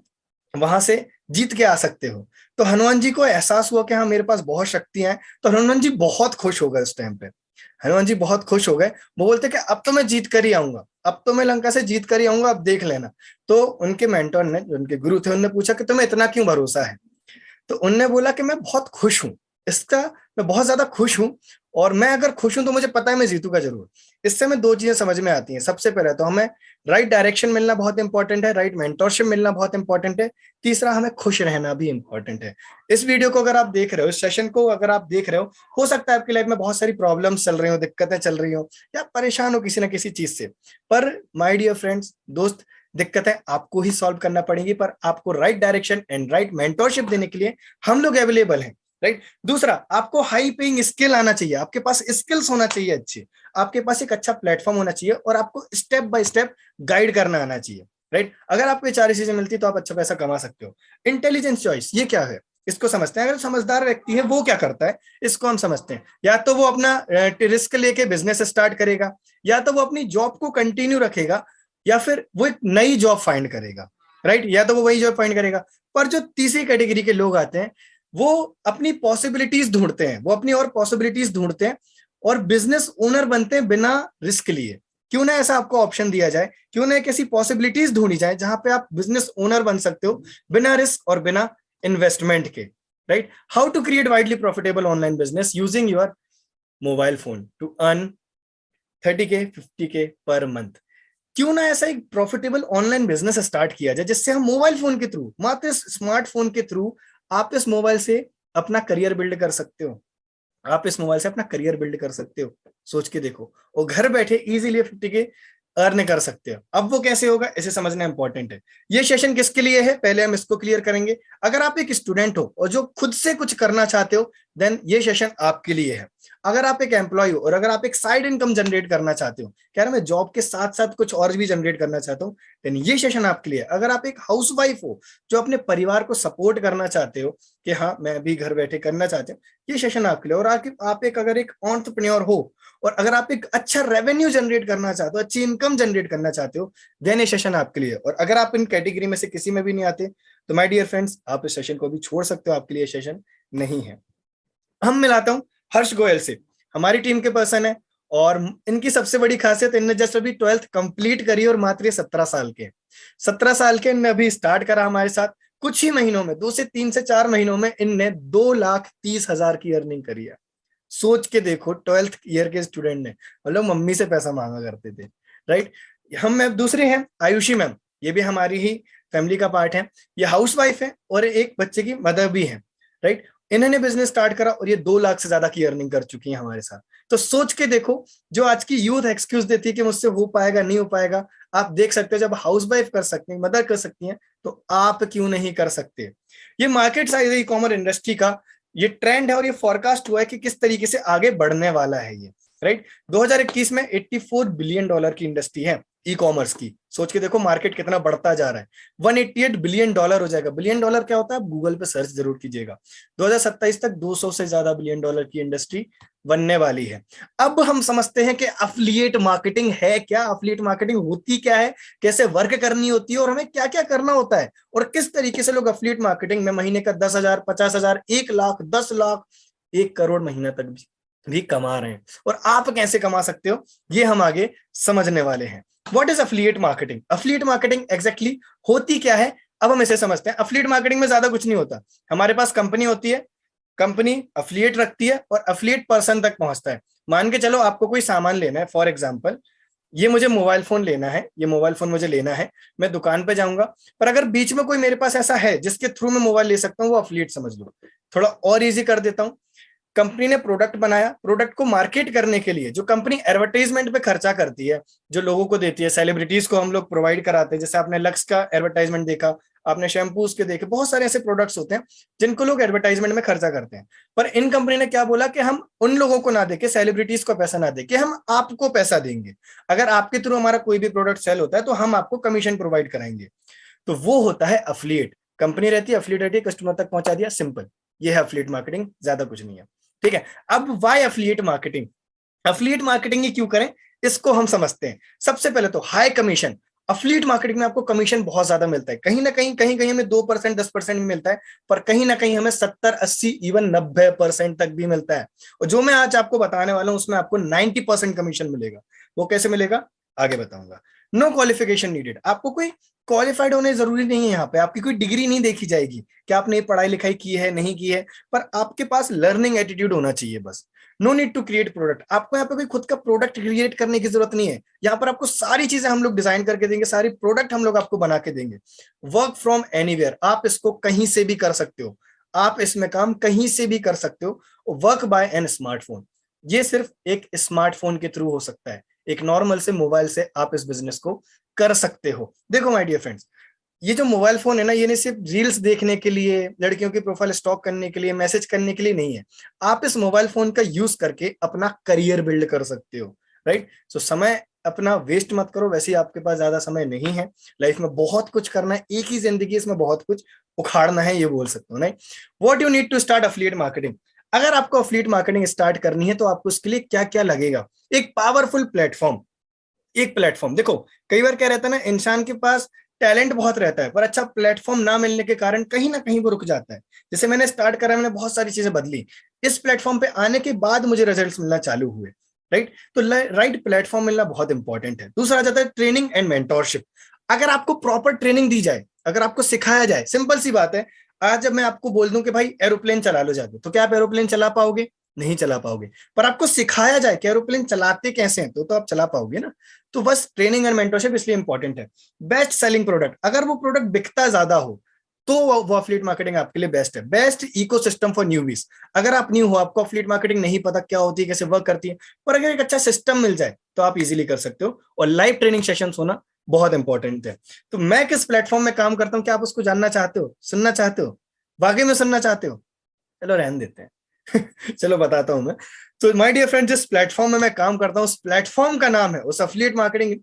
वहां से जीत के आ सकते हो। तो हनुमान जी को एहसास हुआ कि हाँ मेरे पास बहुत शक्तियां हैं, तो हनुमान जी बहुत खुश हो गए उस टाइम पे। हनुमान जी बहुत खुश हो गए, वो बोलते कि अब तो मैं जीत कर ही आऊंगा, अब तो मैं लंका से जीत कर ही आऊंगा, अब देख लेना। तो उनके मेंटर ने, जो उनके गुरु थे, उनने पूछा कि तुम्हें इतना क्यों भरोसा है? तो उनने बोला कि मैं बहुत खुश हूं, इसका मैं बहुत ज्यादा खुश हूं, और मैं अगर खुश हूं तो मुझे पता है मैं जीतूंगा जरूर। इससे हमें दो चीजें समझ में आती हैं। सबसे पहले तो हमें राइट डायरेक्शन मिलना बहुत इंपॉर्टेंट है, राइट मेंटरशिप मिलना बहुत इंपॉर्टेंट है, तीसरा हमें खुश रहना भी इंपॉर्टेंट है। इस वीडियो को अगर आप देख रहे हो, इस सेशन को अगर आप देख रहे हो सकता है आपकी लाइफ में बहुत सारी प्रॉब्लम्स चल रही हो, दिक्कतें चल रही हो, या परेशान हो किसी ना किसी चीज से, पर माय डियर फ्रेंड्स, दोस्त, दिक्कतें आपको ही सॉल्व करना पड़ेगी, पर आपको right direction and right mentorship देने के लिए हम लोग अवेलेबल हैं, राइट। दूसरा, आपको हाई पेइंग स्किल आना चाहिए, आपके पास स्किल्स होना चाहिए अच्छे, आपके पास एक अच्छा प्लेटफॉर्म होना चाहिए, और आपको स्टेप बाय स्टेप गाइड करना आना चाहिए, राइट। अगर आपको ये चार चीजें मिलती तो आप अच्छा पैसा कमा सकते हो। इंटेलिजेंस चॉइस, ये क्या है, इसको समझते हैं। अगर समझदार व्यक्ति है वो क्या करता है, इसको हम समझते हैं। या तो वो अपना रिस्क लेके बिजनेस स्टार्ट करेगा, या तो वो अपनी जॉब को कंटिन्यू रखेगा, या फिर वो एक नई जॉब फाइंड करेगा, राइट, या तो वो वही जॉब फाइंड करेगा। पर जो तीसरी कैटेगरी के लोग आते हैं, वो अपनी पॉसिबिलिटीज ढूंढते हैं, वो अपनी और पॉसिबिलिटीज ढूंढते हैं, और बिजनेस ओनर बनते हैं बिना रिस्क लिए। क्यों ना ऐसा आपको ऑप्शन दिया जाए, क्यों ना एक ऐसी पॉसिबिलिटीज ढूंढी जाए जहां पे आप बिजनेस ओनर बन सकते हो बिना रिस्क और बिना इन्वेस्टमेंट के, right. How to create widely profitable online business using your mobile phone to earn 30K 50K per month. क्यों ना ऐसा एक प्रॉफिटेबल ऑनलाइन बिजनेस स्टार्ट किया जाए, जिससे हम मोबाइल फोन के थ्रू, मात्र स्मार्टफोन के थ्रू, आप इस मोबाइल से अपना करियर बिल्ड कर सकते हो, आप इस मोबाइल से अपना करियर बिल्ड कर सकते हो। सोच के देखो, और घर बैठे इजीली 50K अर्न कर सकते हो। अब वो कैसे होगा, इसे समझना इंपॉर्टेंट है। ये सेशन किसके लिए है, पहले हम इसको क्लियर करेंगे। अगर आप एक स्टूडेंट हो और जो खुद से कुछ करना चाहते हो, देन ये सेशन आपके लिए है। अगर आप एक एम्प्लॉय हो और अगर आप एक साइड इनकम जनरेट करना चाहते हो, कह रहा मैं जॉब के साथ साथ कुछ और भी जनरेट करना चाहता हूँ, देन ये सेशन आपके लिए। अगर आप एक हाउसवाइफ हो जो अपने परिवार को सपोर्ट करना चाहते हो कि हाँ मैं भी घर बैठे करना चाहते हो, ये सेशन आपके लिए। और आप एक अगर एक एंटरप्रेन्योर हो और अगर आप एक अच्छा रेवेन्यू जनरेट करना चाहते हो, अच्छी इनकम जनरेट करना चाहते हो, देन ये सेशन आपके लिए। और अगर आप इन कैटेगरी में से किसी में भी नहीं आते, तो माय डियर फ्रेंड्स, आप इस सेशन को भी छोड़ सकते हो, आपके लिए सेशन नहीं है। हम मिलाता हूं हर्ष गोयल से, हमारी टीम के पर्सन है, और इनकी सबसे बड़ी खासियत, इनने जस्ट अभी 12th कंप्लीट करी और मात्र 17 साल के, 17 साल के इनने अभी स्टार्ट करा हमारे साथ। कुछ ही महीनों में, 2 से 4 महीनों में इनने 2,30,000 की अर्निंग करी है। सोच के देखो, 12th ईयर के स्टूडेंट ने, मतलब मम्मी से पैसा मांगा करते थे, राइट। हम मैम दूसरे हैं आयुषी मैम, ये भी हमारी ही फैमिली का पार्ट है। ये हाउसवाइफ है और एक बच्चे की मदर भी है, राइट। इन्होंने बिजनेस स्टार्ट करा और ये 2 लाख से ज्यादा की अर्निंग कर चुकी है हमारे साथ। तो सोच के देखो, जो आज की यूथ एक्सक्यूज देती है कि मुझसे हो पाएगा नहीं हो पाएगा, आप देख सकते हो जब हाउसवाइफ कर सकती है, मदर कर सकती है, तो आप क्यों नहीं कर सकते। ये मार्केट साइज है ई कॉमर्स इंडस्ट्री का ये ट्रेंड है और ये फॉरकास्ट हुआ है कि किस तरीके से आगे बढ़ने वाला है ये, राइट। 2021 में $84 बिलियन की इंडस्ट्री है ई कॉमर्स की। सोच के देखो मार्केट कितना बढ़ता जा रहा है। $188 बिलियन हो जाएगा। बिलियन डॉलर क्या होता है, आप गूगल पे सर्च जरूर कीजिएगा। 2027 तक 200 से ज्यादा बिलियन डॉलर की इंडस्ट्री बनने वाली है। अब हम समझते हैं कि अफिलिएट मार्केटिंग है क्या, अफिलिएट मार्केटिंग होती क्या है, कैसे वर्क करनी होती है और हमें क्या क्या करना होता है, और किस तरीके से लोग अफिलिएट मार्केटिंग में महीने का 10,000, 50,000, 1 लाख, 10 लाख, 1 करोड़ महीना तक भी कमा रहे हैं। और आप कैसे कमा सकते हो, ये हम आगे समझने वाले हैं। What is affiliate marketing? Affiliate marketing exactly होती क्या है, अब हम इसे समझते हैं। अफिलिएट मार्केटिंग में ज्यादा कुछ नहीं होता। हमारे पास कंपनी होती है, कंपनी अफिलिएट रखती है और अफिलिएट पर्सन तक पहुंचता है। मान के चलो आपको कोई सामान लेना है, फॉर एग्जाम्पल ये मुझे मोबाइल फोन लेना है, ये मोबाइल फोन मुझे लेना है, मैं दुकान पे जाऊंगा, पर अगर बीच में कोई मेरे पास ऐसा है जिसके थ्रू मैं मोबाइल ले सकता हूँ, वो अफिलिएट समझ लो। थोड़ा और इजी कर देता हूँ। कंपनी ने प्रोडक्ट बनाया, प्रोडक्ट को मार्केट करने के लिए जो कंपनी एडवर्टाइजमेंट पे खर्चा करती है, जो लोगों को देती है, सेलिब्रिटीज को हम लोग प्रोवाइड कराते हैं, जैसे आपने लक्स का एडवर्टाइजमेंट देखा, आपने शैम्पूज के देखे, बहुत सारे ऐसे प्रोडक्ट्स होते हैं जिनको लोग एडवर्टाइजमेंट में खर्चा करते हैं। पर इन कंपनी ने क्या बोला कि हम उन लोगों को ना देके, सेलिब्रिटीज को पैसा ना देके, हम आपको पैसा देंगे। अगर आपके थ्रू हमारा कोई भी प्रोडक्ट सेल होता है तो हम आपको कमीशन प्रोवाइड कराएंगे। तो वो होता है अफिलिएट। कंपनी रहती है, अफिलिएट रहती है, कस्टमर तक पहुंचा दिया, सिंपल। ये है अफिलिएट मार्केटिंग, ज्यादा कुछ नहीं है। ठीक है, अब why affiliate marketing? Affiliate marketing ही क्यों करें, इसको हम समझते हैं। सबसे पहले तो हाई कमीशन। अफिलिएट मार्केटिंग में आपको कमीशन बहुत ज्यादा मिलता है। कहीं ना कहीं हमें 2%, 10% भी मिलता है, पर कहीं ना कहीं हमें 70, 80, इवन 90% तक भी मिलता है। और जो मैं आज आपको बताने वाला हूं उसमें आपको 90% कमीशन मिलेगा। वो कैसे मिलेगा, आगे बताऊंगा। No qualification needed. आपको कोई क्वालिफाइड होने जरूरी नहीं है। यहाँ पे आपकी कोई डिग्री नहीं देखी जाएगी कि आपने पढ़ाई लिखाई की है नहीं की है, पर आपके पास लर्निंग एटीट्यूड होना चाहिए बस। No need to create product. आपको यहाँ पे कोई खुद का प्रोडक्ट क्रिएट करने की जरूरत नहीं है। यहाँ पर आपको सारी चीजें हम लोग डिजाइन करके देंगे, सारी प्रोडक्ट हम लोग आपको बना के देंगे। Work from anywhere. आप इसको कहीं से भी कर सकते हो, आप इसमें काम कहीं से भी कर सकते हो। Work by an smartphone. ये सिर्फ एक स्मार्टफोन के थ्रू हो सकता है। एक नॉर्मल से मोबाइल से आप इस बिजनेस को कर सकते हो। देखो माय डियर फ्रेंड्स, ये जो मोबाइल फोन है ना, ये नहीं सिर्फ रील्स देखने के लिए, लड़कियों की प्रोफाइल स्टॉक करने के लिए, मैसेज करने के लिए नहीं है। आप इस मोबाइल फोन का यूज करके अपना करियर बिल्ड कर सकते हो, राइट। सो समय अपना वेस्ट मत करो। वैसे ही आपके पास ज्यादा समय नहीं है, लाइफ में बहुत कुछ करना है, एक ही जिंदगी, इसमें बहुत कुछ उखाड़ना है, ये बोल सकते हो। नहीं, what you need to start affiliate marketing. अगर आपको अफिलिएट मार्केटिंग स्टार्ट करनी है तो आपको उसके लिए क्या क्या लगेगा? एक पावरफुल प्लेटफॉर्म। एक प्लेटफॉर्म, देखो कई बार क्या रहता है ना, इंसान के पास टैलेंट बहुत रहता है पर अच्छा प्लेटफॉर्म ना मिलने के कारण कहीं ना कहीं वो रुक जाता है। जैसे मैंने स्टार्ट करा, मैंने बहुत सारी चीजें बदली, इस प्लेटफॉर्म पे आने के बाद मुझे रिजल्ट्स मिलना चालू हुए, राइट। तो राइट प्लेटफॉर्म मिलना बहुत इंपॉर्टेंट है। दूसरा आ जाता है ट्रेनिंग एंड मेंटोरशिप। अगर आपको प्रॉपर ट्रेनिंग दी जाए, अगर आपको सिखाया जाए, सिंपल सी बात है, आज जब मैं आपको बोल दूं कि भाई एरोप्लेन चला लो जाके, तो क्या आप एरोप्लेन चला पाओगे? नहीं चला पाओगे। पर आपको सिखाया जाए कि एरोप्लेन चलाते कैसे हैं, तो आप चला पाओगे ना। तो बस ट्रेनिंग एंड मेंटरशिप इसलिए इंपॉर्टेंट है। Best selling product. अगर वो प्रोडक्ट बिकता ज्यादा हो तो वो अफिलिएट मार्केटिंग आपके लिए बेस्ट है। Best ecosystem for newbies. अगर आप न्यू हो, आपको अफिलिएट मार्केटिंग नहीं पता क्या होती है, कैसे वर्क करती है, पर अगर एक अच्छा सिस्टम मिल जाए तो आप इजीली कर सकते हो। और लाइव ट्रेनिंग सेशन होना बहुत इंपॉर्टेंट है। तो मैं किस प्लेटफॉर्म में काम करता हूँ, क्या आप उसको जानना चाहते हो, सुनना चाहते हो, वाकई में सुनना चाहते हो? चलो रहने देते हैं। चलो बताता हूं मैं। तो माय डियर फ्रेंड, जिस प्लेटफॉर्म में मैं काम करता हूं उस प्लेटफॉर्म का नाम है, उस अफिलिएट मार्केटिंग